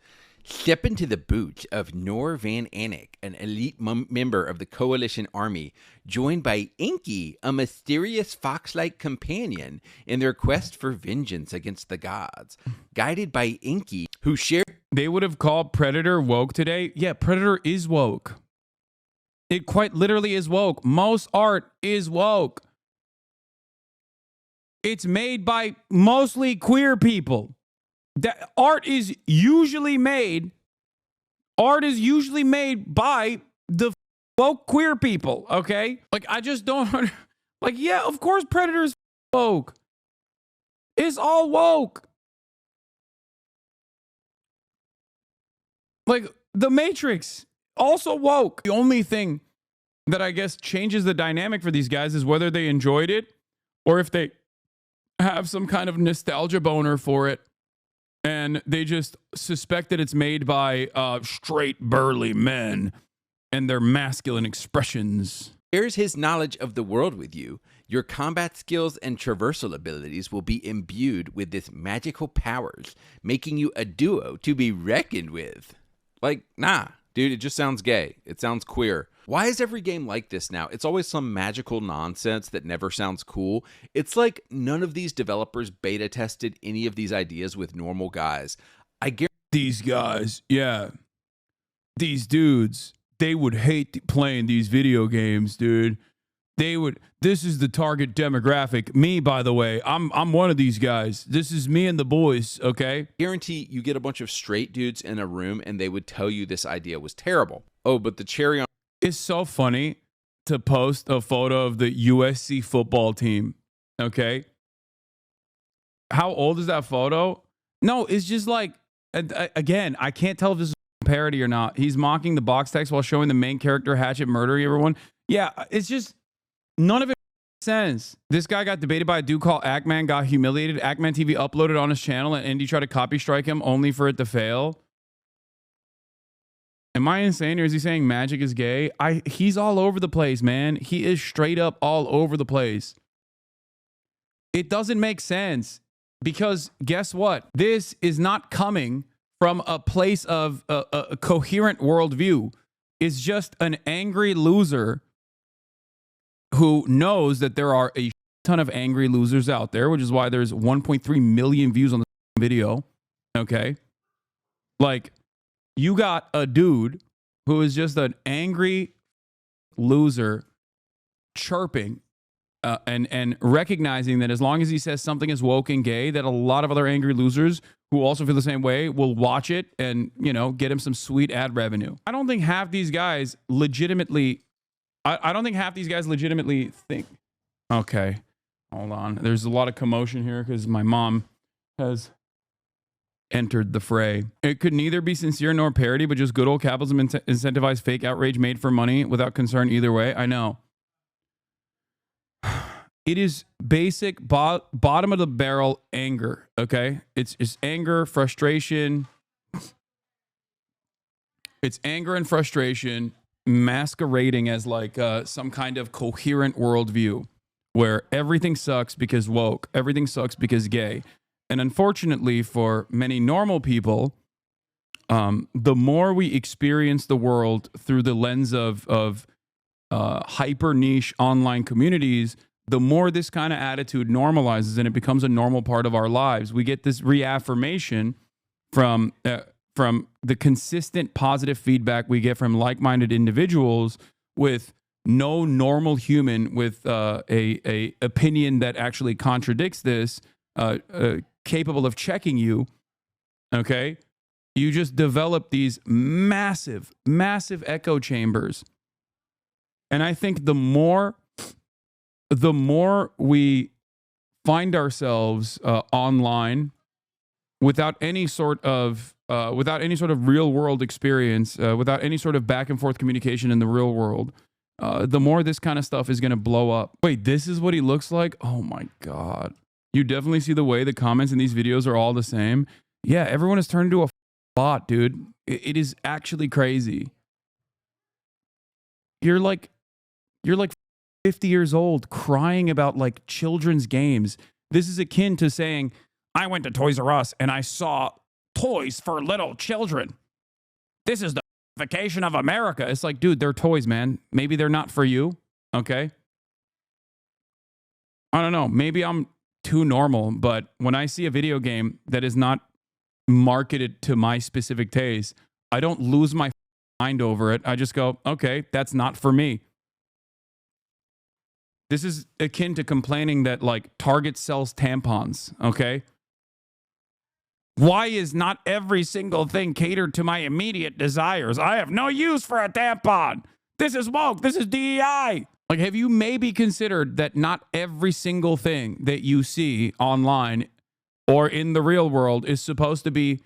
B: Step into the boots of Noor Van Anik, an elite member of the Coalition Army, joined by Inky, a mysterious fox-like companion, in their quest for vengeance against the gods. Guided by Inky, who shared...
A: They would have called Predator woke today. Yeah, Predator is woke. It quite literally is woke. Most art is woke. It's made by mostly queer people. That art is usually made by the woke queer people, okay? Like, I just don't, like, yeah, of course Predator's woke. It's all woke. Like, The Matrix, also woke. The only thing that I guess changes the dynamic for these guys is whether they enjoyed it or if they have some kind of nostalgia boner for it. And they just suspect that it's made by straight, burly men and their masculine expressions.
B: Shares his knowledge of the world with you. Your combat skills and traversal abilities will be imbued with this magical powers, making you a duo to be reckoned with. Like, nah, dude, it just sounds gay. It sounds queer. Why is every game like this now? It's always some magical nonsense that never sounds cool. It's like none of these developers beta tested any of these ideas with normal guys. I guarantee
A: these guys, yeah. These dudes, they would hate playing these video games, dude. This is the target demographic. Me, by the way, I'm one of these guys. This is me and the boys, okay?
B: Guarantee you get a bunch of straight dudes in a room and they would tell you this idea was terrible. Oh, but the cherry on...
A: It's so funny to post a photo of the USC football team, okay? How old is that photo? No, it's just like, again, I can't tell if this is a parody or not. He's mocking the box text while showing the main character Hatchet murdering everyone. Yeah, it's just, none of it makes sense. This guy got debated by a dude called Ackman, got humiliated. Ackman TV uploaded on his channel and Andy tried to copy strike him only for it to fail. Am I insane, or is he saying magic is gay? He's all over the place, man. He is straight up all over the place. It doesn't make sense because guess what? This is not coming from a place of a coherent worldview. It's just an angry loser who knows that there are a ton of angry losers out there, which is why there's 1.3 million views on the video. Okay? Like, you got a dude who is just an angry loser chirping and recognizing that as long as he says something is woke and gay, that a lot of other angry losers who also feel the same way will watch it and, you know, get him some sweet ad revenue. I don't think half these guys legitimately... I don't think half these guys legitimately think... Okay, hold on. There's a lot of commotion here because my mom has entered the fray. It could neither be sincere nor parody, but just good old capitalism incentivized fake outrage made for money without concern either way. I know. It is basic bottom of the barrel anger, okay? It's anger, frustration. It's anger and frustration masquerading as like some kind of coherent worldview where everything sucks because woke, everything sucks because gay. And unfortunately for many normal people, the more we experience the world through the lens of hyper niche online communities, the more this kind of attitude normalizes and it becomes a normal part of our lives. We get this reaffirmation from the consistent positive feedback we get from like-minded individuals with no normal human with a opinion that actually contradicts this, capable of checking you, okay? You just develop these massive, massive echo chambers. And I think the more we find ourselves online without any sort of real world experience, without any sort of back and forth communication in the real world, the more this kind of stuff is going to blow up. Wait, this is what he looks like? Oh my God. You definitely see the way the comments in these videos are all the same. Yeah, everyone has turned into a bot, dude. It is actually crazy. You're like 50 years old crying about like children's games. This is akin to saying, I went to Toys R Us and I saw toys for little children. This is the vacation of America. It's like, dude, they're toys, man. Maybe they're not for you. Okay. I don't know. Maybe I'm too normal, but when I see a video game that is not marketed to my specific taste, I don't lose my mind over it. I just go, okay, that's not for me. This is akin to complaining that like Target sells tampons, okay? Why is not every single thing catered to my immediate desires? I have no use for a tampon. This is woke. This is DEI. Like, have you maybe considered that not every single thing that you see online or in the real world is supposed to be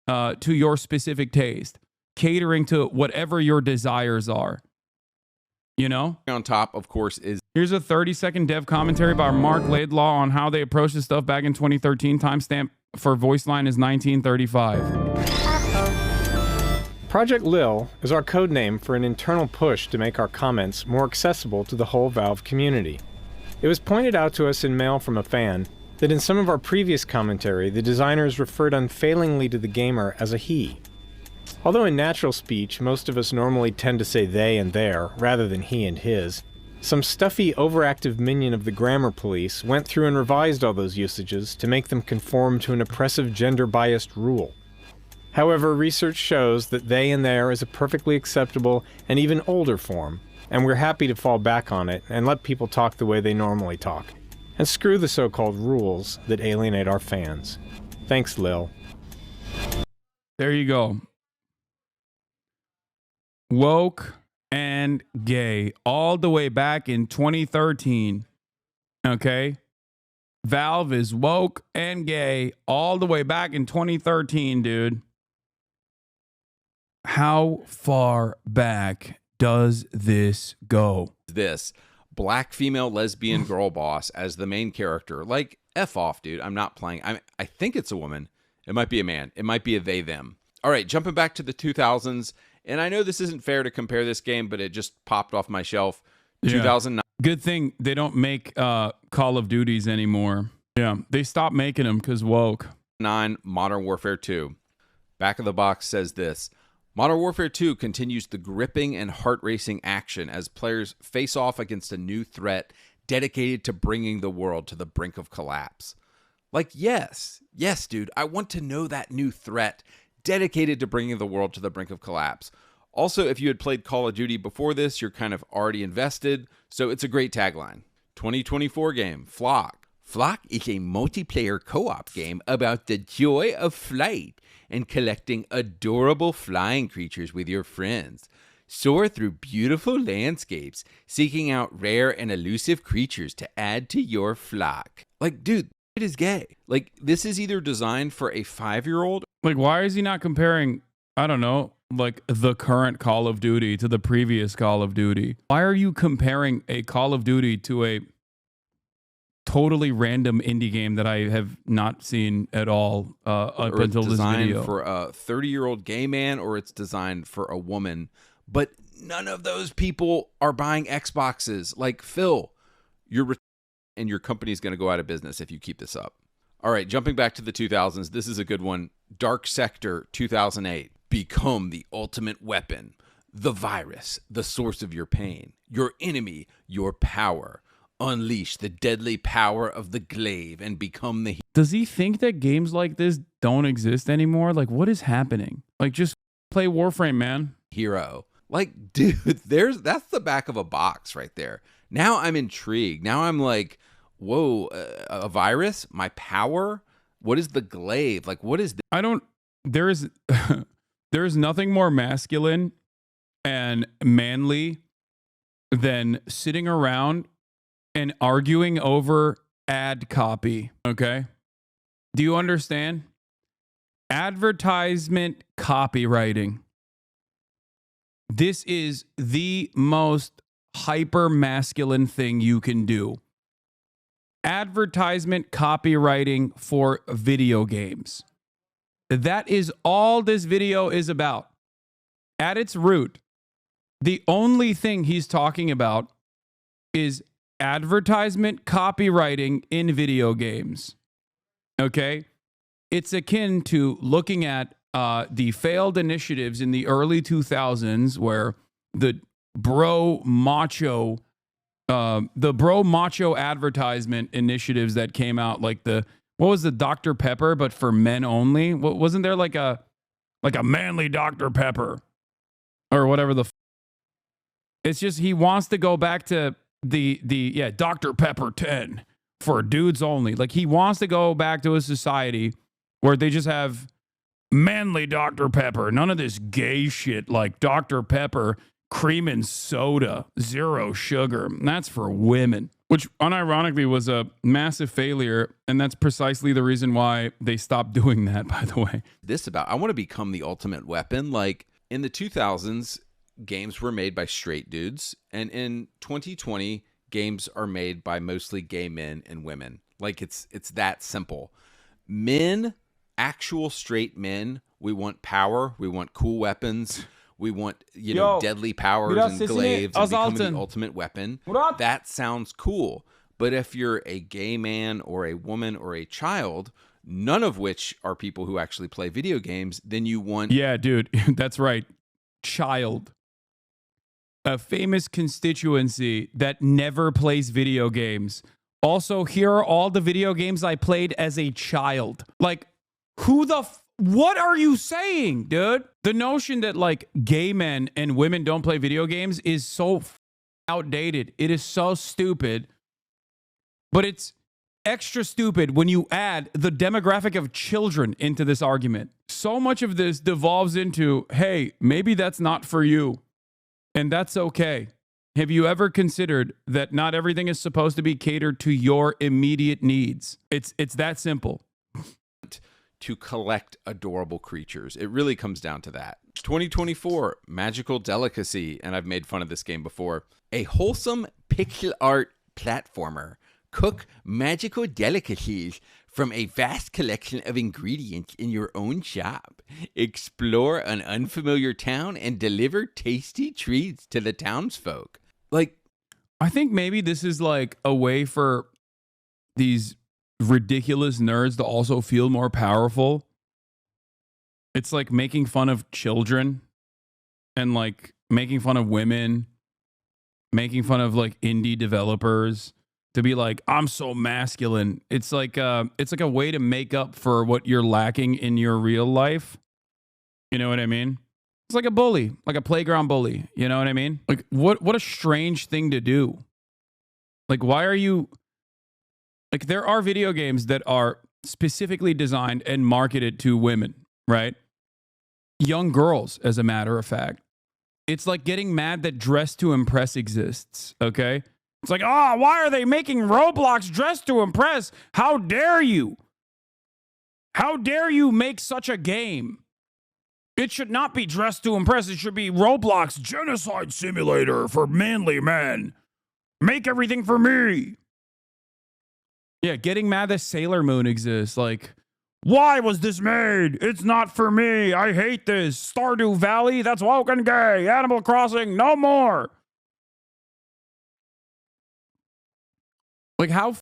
A: to your specific taste, catering to whatever your desires are? You know?
B: On top, of course, is...
A: Here's a 30-second dev commentary by Mark Laidlaw on how they approached this stuff back in 2013. Timestamp for voice line is 1935.
C: Project Lil is our code name for an internal push to make our comments more accessible to the whole Valve community. It was pointed out to us in mail from a fan that in some of our previous commentary, the designers referred unfailingly to the gamer as a he. Although in natural speech, most of us normally tend to say they and their, rather than he and his, some stuffy, overactive minion of the grammar police went through and revised all those usages to make them conform to an oppressive gender-biased rule. However, research shows that they and their is a perfectly acceptable and even older form, and we're happy to fall back on it and let people talk the way they normally talk. And screw the so-called rules that alienate our fans. Thanks, Lil.
A: There you go. Woke and gay all the way back in 2013. Okay? Valve is woke and gay all the way back in 2013, dude. How far back does this go?
B: This black female lesbian girl boss as the main character. Like, F off, dude. I'm not playing. I think it's a woman. It might be a man. It might be a they, them. All right, jumping back to the 2000s. And I know this isn't fair to compare this game, but it just popped off my shelf. 2009.
A: Good thing they don't make Call of Duties anymore. Yeah, they stopped making them because woke.
B: 9, Modern Warfare 2. Back of the box says this. Modern Warfare 2 continues the gripping and heart-racing action as players face off against a new threat dedicated to bringing the world to the brink of collapse. Like, yes, dude, I want to know that new threat dedicated to bringing the world to the brink of collapse. Also, if you had played Call of Duty before this, you're kind of already invested, so it's a great tagline. 2024 game, Flock. Flock is a multiplayer co-op game about the joy of flight and collecting adorable flying creatures with your friends. Soar through beautiful landscapes, seeking out rare and elusive creatures to add to your flock. Like, dude, it is gay. Like, this is either designed for a 5-year-old.
A: Like, why is he not comparing, I don't know, like the current Call of Duty to the previous Call of Duty? Why are you comparing a Call of Duty to a totally random indie game that I have not seen at all up until this video?
B: For a 30-year-old gay man, or it's designed for a woman, but none of those people are buying Xboxes. Like, Phil, you're and your company's going to go out of business if you keep this up. All right, jumping back to the 2000s, this is a good one. Dark Sector 2008. Become the ultimate weapon, the virus, the source of your pain, your enemy, your power. Unleash the deadly power of the glaive and become the...
A: Does he think that games like this don't exist anymore? Like, what is happening? Like, just play Warframe, man.
B: Hero. Like, dude, that's the back of a box right there. Now I'm intrigued. Now I'm like, whoa, a virus? My power? What is the glaive? Like, what is...
A: There's nothing more masculine and manly than sitting around and arguing over ad copy, okay? Do you understand? Advertisement copywriting. This is the most hyper masculine thing you can do. Advertisement copywriting for video games. That is all this video is about. At its root, the only thing he's talking about is advertisement copywriting in video games. Okay? It's akin to looking at the failed initiatives in the early 2000s where the bro macho advertisement initiatives that came out, like what was the Dr. Pepper, but for men only? Wasn't there like a manly Dr. Pepper or whatever it's just he wants to go back to the Dr. Pepper 10 for dudes only. Like, he wants to go back to a society where they just have manly Dr. Pepper, none of this gay shit like Dr. Pepper, cream and soda, 0 sugar. That's for women, which unironically was a massive failure. And that's precisely the reason why they stopped doing that, by the way.
B: I want to become the ultimate weapon. Like, in the 2000s, games were made by straight dudes. And in 2020, games are made by mostly gay men and women. Like, it's that simple. Men, actual straight men, we want power. We want cool weapons. We want, deadly powers and glaives and becoming the ultimate weapon. That sounds cool. But if you're a gay man or a woman or a child, none of which are people who actually play video games, then you want...
A: Yeah, dude, that's right. Child. A famous constituency that never plays video games. Also, here are all the video games I played as a child. Like, what are you saying, dude? The notion that like gay men and women don't play video games is so outdated. It is so stupid. But it's extra stupid when you add the demographic of children into this argument. So much of this devolves into, hey, maybe that's not for you. And that's okay. Have you ever considered that not everything is supposed to be catered to your immediate needs? It's that simple.
B: To collect adorable creatures. It really comes down to that. 2024, Magical Delicacy, and I've made fun of this game before. A wholesome pixel art platformer. Cook magical delicacies from a vast collection of ingredients in your own shop. Explore an unfamiliar town and deliver tasty treats to the townsfolk. Like,
A: I think maybe this is like a way for these ridiculous nerds to also feel more powerful. It's like making fun of children and like making fun of women, making fun of like indie developers to be like, I'm so masculine. It's like a way to make up for what you're lacking in your real life. You know what I mean? It's like a bully, like a playground bully. You know what I mean? Like what a strange thing to do. Like, why are you like, there are video games that are specifically designed and marketed to women, right? Young girls, as a matter of fact. It's like getting mad that Dress to Impress exists, okay? It's like, why are they making Roblox Dress to Impress? How dare you? How dare you make such a game? It should not be Dress to Impress. It should be Roblox Genocide Simulator for manly men. Make everything for me. Yeah, getting mad that Sailor Moon exists. Like, why was this made? It's not for me. I hate this. Stardew Valley, that's woke and gay. Animal Crossing, no more. Like, how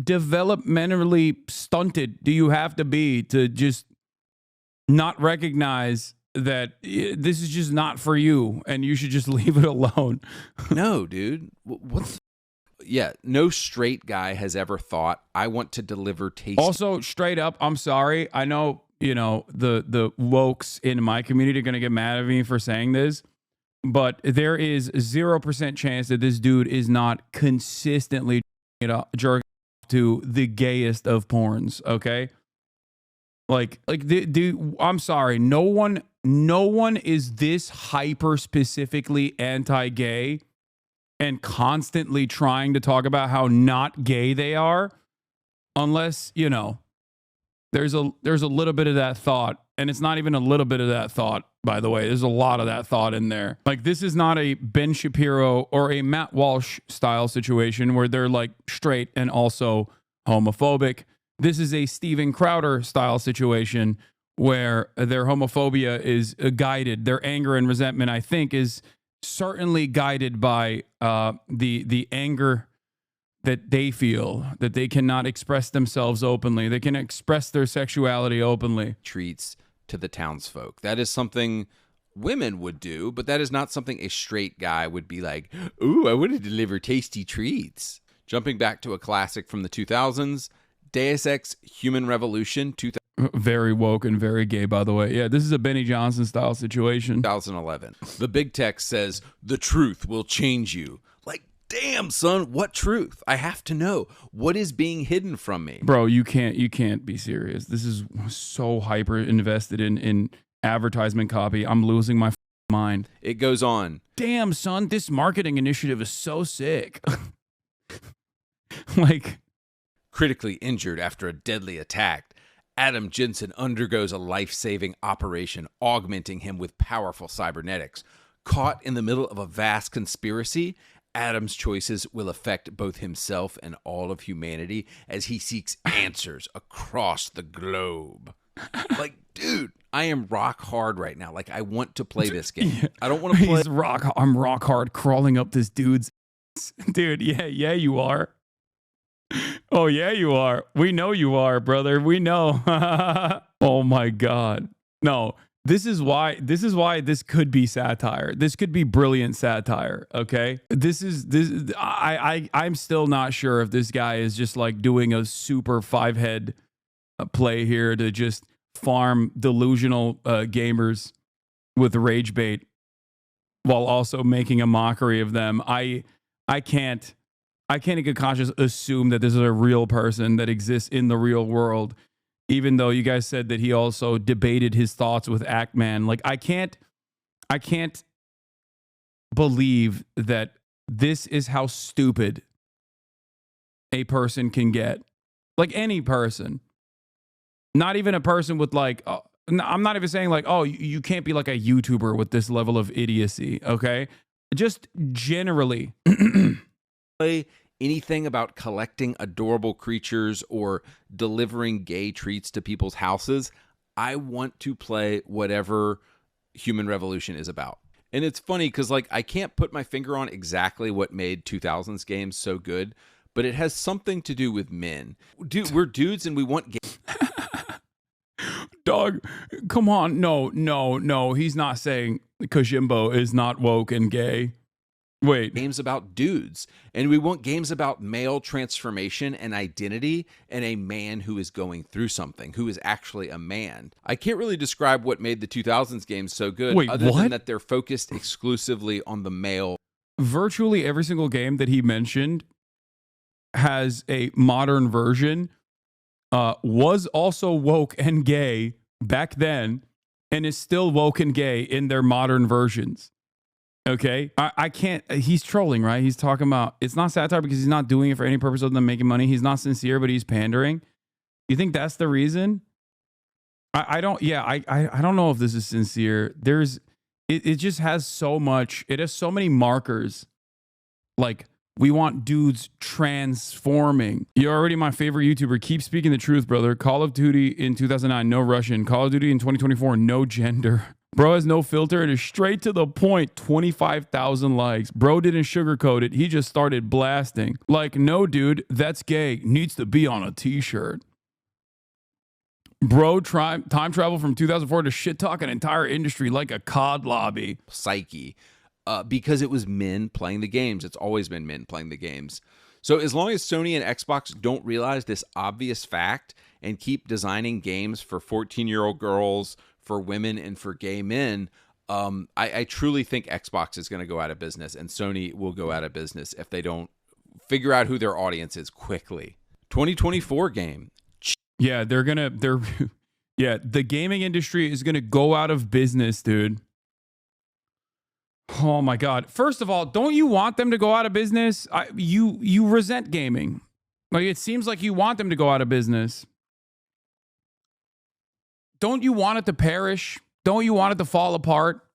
A: developmentally stunted do you have to be to just not recognize that this is just not for you and you should just leave it alone?
B: No, dude. What's... Yeah, no straight guy has ever thought, I want to deliver tasty...
A: Also, straight up, I'm sorry. I know, you know, the wokes in my community are going to get mad at me for saying this, but there is 0% chance that this dude is not consistently jerking to the gayest of porns, okay? Like I'm sorry. No one is this hyper specifically anti-gay and constantly trying to talk about how not gay they are, unless, you know, there's a little bit of that thought. And it's not even a little bit of that thought, by the way. There's a lot of that thought in there. Like, this is not a Ben Shapiro or a Matt Walsh style situation where they're like straight and also homophobic. This is a Steven Crowder style situation where their homophobia is guided. Their anger and resentment, I think, is certainly guided by the anger that they feel that they cannot express themselves openly. They can express their sexuality openly.
B: Treats to the townsfolk. That is something women would do, but that is not something a straight guy would be like, ooh, I want to deliver tasty treats. Jumping back to a classic from the 2000s, Deus Ex Human Revolution 2000.
A: Very woke and very gay, by the way. Yeah, this is a Benny Johnson style situation.
B: 2011. The big text says, the truth will change you. Like, damn, son, what truth? I have to know. What is being hidden from me?
A: Bro, you can't be serious. This is so hyper invested in advertisement copy. I'm losing my mind.
B: It goes on.
A: Damn, son, this marketing initiative is so sick. Like,
B: critically injured after a deadly attack, Adam Jensen undergoes a life-saving operation, augmenting him with powerful cybernetics. Caught in the middle of a vast conspiracy, Adam's choices will affect both himself and all of humanity as he seeks answers across the globe. Like, dude, I am rock hard right now. Like, I want to play this game.
A: Yeah.
B: I don't want to play...
A: I'm rock hard crawling up this dude's... Dude, yeah, you are. Oh, yeah, you are. We know you are, brother. We know. Oh, my God. No, this is why this could be satire. This could be brilliant satire, okay? I'm still not sure if this guy is just like doing a super five-head play here to just farm delusional gamers with rage bait. while also making a mockery of them. I can't in good conscience assume that this is a real person that exists in the real world, even though you guys said that he also debated his thoughts with Ackman. Like, I can't believe that this is how stupid a person can get. Like, any person. Not even a person with like, I'm not even saying like, oh, you can't be like a YouTuber with this level of idiocy, okay? Just generally.
B: Anything about collecting adorable creatures or delivering gay treats to people's houses, I want to play whatever Human Revolution is about. And it's funny because like I can't put my finger on exactly what made 2000s games so good, but it has something to do with men. Dude, we're dudes and we want gay.
A: Dog, come on. No. He's not saying Kojimbo is not woke and gay. Wait.
B: Games about dudes. And we want games about male transformation and identity and a man who is going through something, who is actually a man. I can't really describe what made the 2000s games so good.
A: Wait,
B: other
A: what?
B: than that they're focused exclusively on the male.
A: Virtually every single game that he mentioned has a modern version, was also woke and gay back then, and is still woke and gay in their modern versions. Okay, I can't. He's trolling, right? He's talking about it's not satire because he's not doing it for any purpose other than making money. He's not sincere, but he's pandering. You think that's the reason? I don't. Yeah, I don't know if this is sincere. It just has so much. It has so many markers. Like, we want dudes transforming. You're already my favorite YouTuber. Keep speaking the truth, brother. Call of Duty in 2009, no Russian. Call of Duty in 2024, no gender. Bro has no filter. It is straight to the point. 25,000 likes. Bro didn't sugarcoat it. He just started blasting. Like, no, dude, that's gay. Needs to be on a t-shirt. Bro, time travel from 2004 to shit talk an entire industry like a COD lobby.
B: Psyche. Because it was men playing the games. It's always been men playing the games. So as long as Sony and Xbox don't realize this obvious fact and keep designing games for 14-year-old girls, for women, and for gay men, I truly think Xbox is going to go out of business and Sony will go out of business if they don't figure out who their audience is quickly. 2024 game.
A: Yeah, the gaming industry is going to go out of business, dude. Oh my God. First of all, don't you want them to go out of business? You resent gaming. Like, it seems like you want them to go out of business. Don't you want it to perish? Don't you want it to fall apart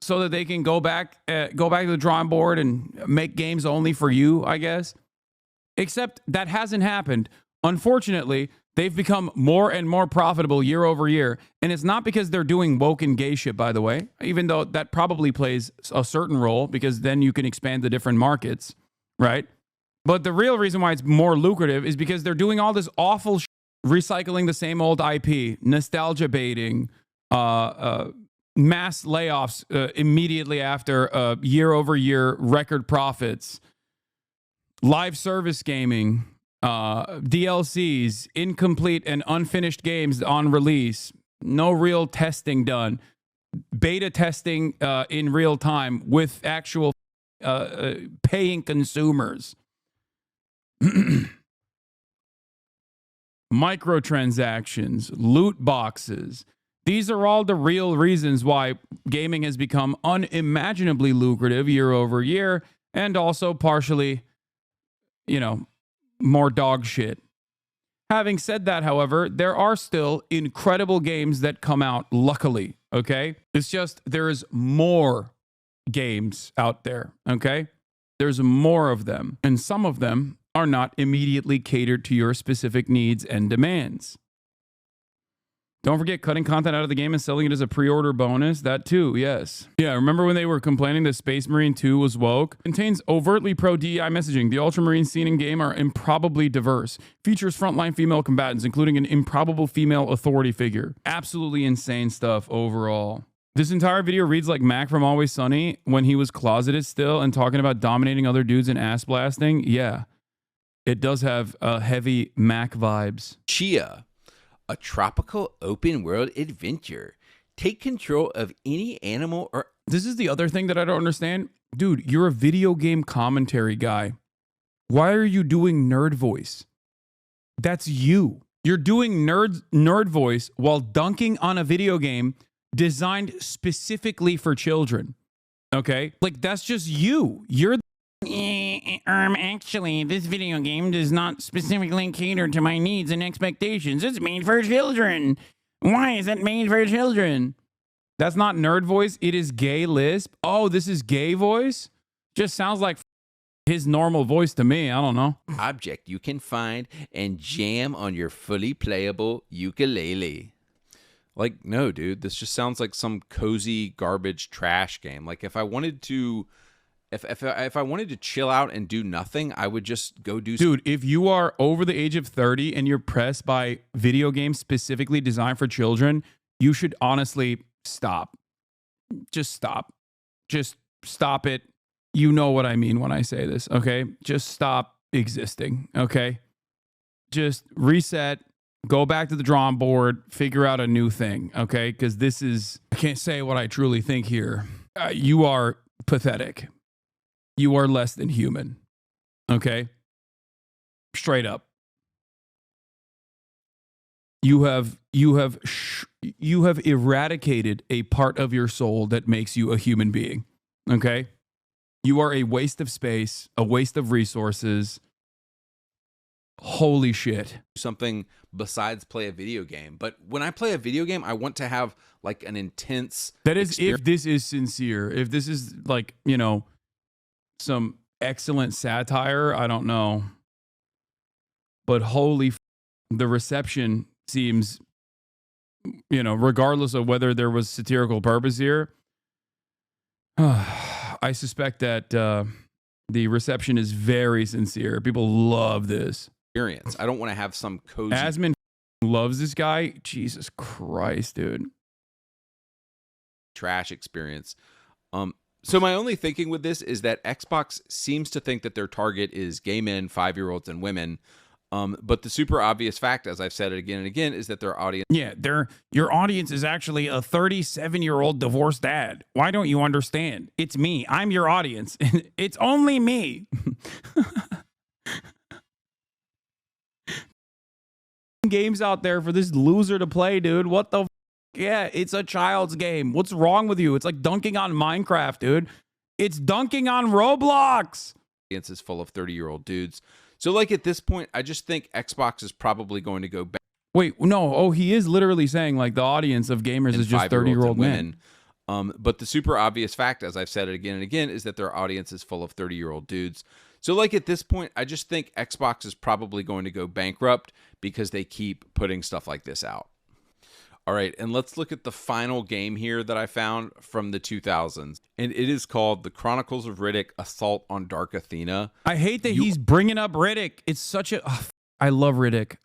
A: so that they can go back to the drawing board and make games only for you, I guess? Except that hasn't happened. Unfortunately, they've become more and more profitable year over year. And it's not because they're doing woke and gay shit, by the way, even though that probably plays a certain role because then you can expand the different markets, right? But the real reason why it's more lucrative is because they're doing all this awful shit, recycling the same old IP, nostalgia baiting, mass layoffs immediately after year over year record profits, live service gaming, DLCs, incomplete and unfinished games on release, no real testing done, beta testing in real time with actual paying consumers, microtransactions, loot boxes. These are all the real reasons why gaming has become unimaginably lucrative year over year, and also partially, more dog shit. Having said that, however, there are still incredible games that come out, luckily, okay? It's just there is more games out there, okay? There's more of them, and some of them are not immediately catered to your specific needs and demands. Don't forget cutting content out of the game and selling it as a pre-order bonus. That too, yes. Yeah, remember when they were complaining that Space Marine 2 was woke? Contains overtly pro-DEI messaging. The Ultramarine scene in game are improbably diverse. Features frontline female combatants, including an improbable female authority figure. Absolutely insane stuff overall. This entire video reads like Mac from Always Sunny when he was closeted still and talking about dominating other dudes and ass blasting. Yeah, it does have heavy Mac vibes.
B: Chia. A tropical open world adventure. Take control of any animal or
A: This is the other thing that I don't understand. Dude, you're a video game commentary guy. Why are you doing nerd voice? That's you. You're doing nerd voice while dunking on a video game designed specifically for children. Okay? Like, that's just you. You're actually, this video game does not specifically cater to my needs and expectations. It's made for children. Why is it made for children? That's not nerd voice. It is gay lisp. Oh, this is gay voice? Just sounds like his normal voice to me. I don't know.
B: Object you can find and jam on your fully playable ukulele. Like, no, dude, this just sounds like some cozy garbage trash game. Like, if I wanted to, if I wanted to chill out and do nothing, I would just go do.
A: Dude, if you are over the age of 30 and you're pressed by video games specifically designed for children, you should honestly stop. Just stop. Just stop it. You know what I mean when I say this, okay? Just stop existing, okay? Just reset. Go back to the drawing board, figure out a new thing, okay? Because this is, I can't say what I truly think here. You are pathetic. You are less than human, okay? Straight up. You have eradicated a part of your soul that makes you a human being, okay? You are a waste of space, a waste of resources. Holy shit.
B: Something besides play a video game. But when I play a video game, I want to have like an intense.
A: That is if this is sincere. If this is like, you know, some excellent satire, I don't know. But holy the reception seems, you know, regardless of whether there was satirical purpose here, I suspect that the reception is very sincere. People love this.
B: Experience. I don't want to have some cozy.
A: Asman loves this guy. Jesus Christ, dude.
B: Trash experience. So my only thinking with this is that Xbox seems to think that their target is gay men, 5-year-olds, and women. But the super obvious fact, as I've said it again and again, is that their audience.
A: Yeah, your audience is actually a 37-year-old divorced dad. Why don't you understand? It's me. I'm your audience. It's only me. Games out there for this loser to play, dude. What the yeah, it's a child's game. What's wrong with you? It's like dunking on Minecraft, dude. It's dunking on Roblox.
B: Audience is full of 30-year-old dudes. So like at this point, I just think Xbox is probably going to go back.
A: Wait, no. Oh, he is literally saying like the audience of gamers is just 30-year-old men.
B: But the super obvious fact, as I've said it again and again, is that their audience is full of 30-year-old dudes. So like at this point, I just think Xbox is probably going to go bankrupt because they keep putting stuff like this out. All right, and let's look at the final game here that I found from the 2000s. And it is called The Chronicles of Riddick: Assault on Dark Athena.
A: I hate that he's bringing up Riddick. It's such a... I love Riddick.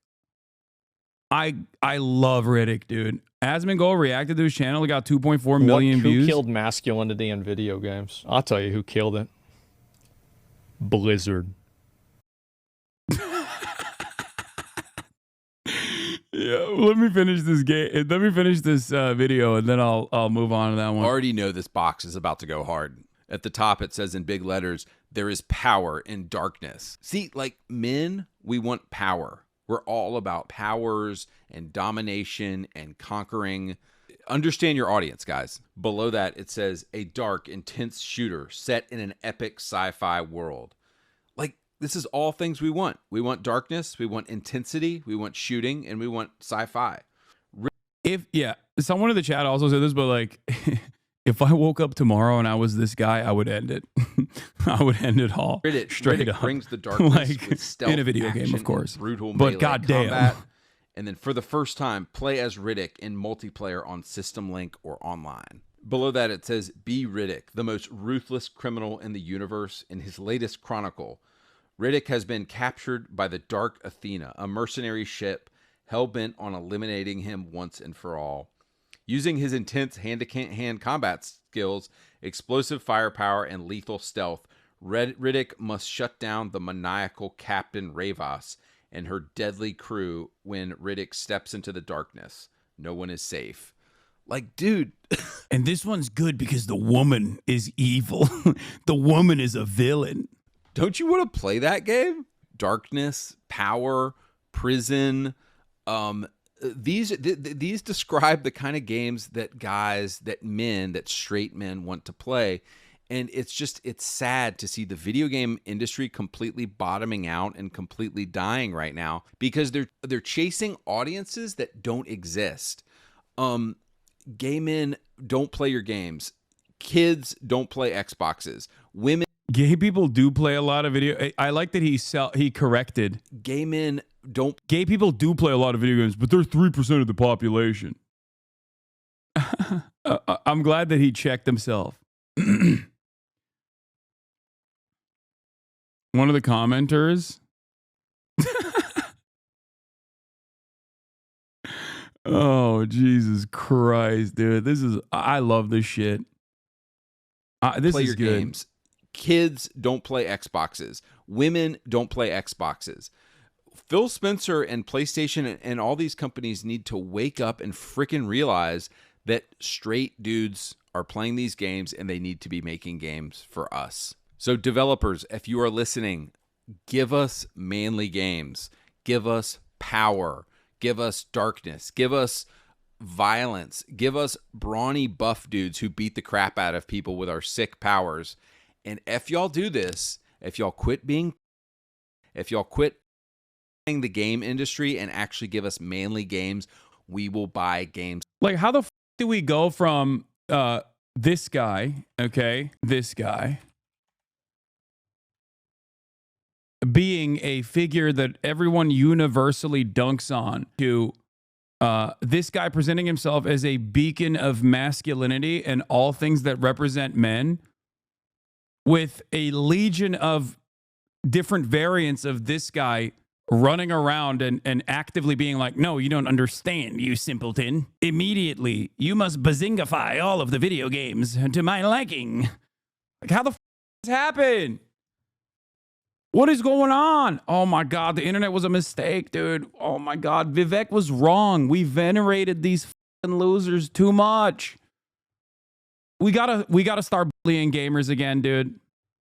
A: I love Riddick, dude. Asmongold reacted to his channel. He got 2.4 million views.
D: Who killed masculinity in video games? I'll tell you who killed it. Blizzard.
A: Yeah, let me finish this game. Let me finish this video, and then I'll move on to that one.
B: Already know this box is about to go hard. At the top, it says in big letters, "There is power in darkness." See, like men, we want power. We're all about powers and domination and conquering. Understand your audience, guys. Below that, it says a dark, intense shooter set in an epic sci-fi world. Like, this is all things we want. We want darkness, we want intensity, we want shooting, and we want sci-fi.
A: Someone in the chat also said this, but like, if I woke up tomorrow and I was this guy, I would end it. I would end it all. Straight up.
B: Brings the darkness
A: like,
B: with stealth,
A: in a video
B: action,
A: game, of course.
B: Brutal
A: but
B: melee
A: goddamn.
B: combat. And then for the first time, play as Riddick in multiplayer on System Link or online. Below that, it says, "Be Riddick, the most ruthless criminal in the universe. In his latest chronicle, Riddick has been captured by the Dark Athena, a mercenary ship hell-bent on eliminating him once and for all. Using his intense hand-to-hand combat skills, explosive firepower, and lethal stealth, Riddick must shut down the maniacal Captain Ravas and her deadly crew when Riddick steps into the darkness. No one is safe." Like, dude.
A: And this one's good because the woman is evil. The woman is a villain.
B: Don't you want to play that game? Darkness, power, prison. These describe the kind of games that straight men want to play. And it's sad to see the video game industry completely bottoming out and completely dying right now because they're chasing audiences that don't exist. Gay men don't play your games. Kids don't play Xboxes. Women.
A: Gay people do play a lot of video. I like that he corrected.
B: Gay men don't.
A: Gay people do play a lot of video games, but they're 3% of the population. I'm glad that he checked himself. One of the commenters. Oh, Jesus Christ, dude. I love this shit. This
B: play
A: is
B: your
A: good.
B: Games. Kids don't play Xboxes. Women don't play Xboxes. Phil Spencer and PlayStation and all these companies need to wake up and freaking realize that straight dudes are playing these games and they need to be making games for us. So developers, if you are listening, give us manly games. Give us power. Give us darkness. Give us violence. Give us brawny buff dudes who beat the crap out of people with our sick powers. And if y'all do this, if y'all quit the game industry and actually give us manly games, we will buy games.
A: Like, how the f do we go from this guy, being a figure that everyone universally dunks on to this guy presenting himself as a beacon of masculinity and all things that represent men, with a legion of different variants of this guy running around and actively being like, no, you don't understand, you simpleton. Immediately, you must bazingify all of the video games to my liking. Like, how the f this happen? What is going on? Oh my God, the internet was a mistake, dude. Oh my God, Vivek was wrong. We venerated these f***ing losers too much. We gotta start bullying gamers again, dude.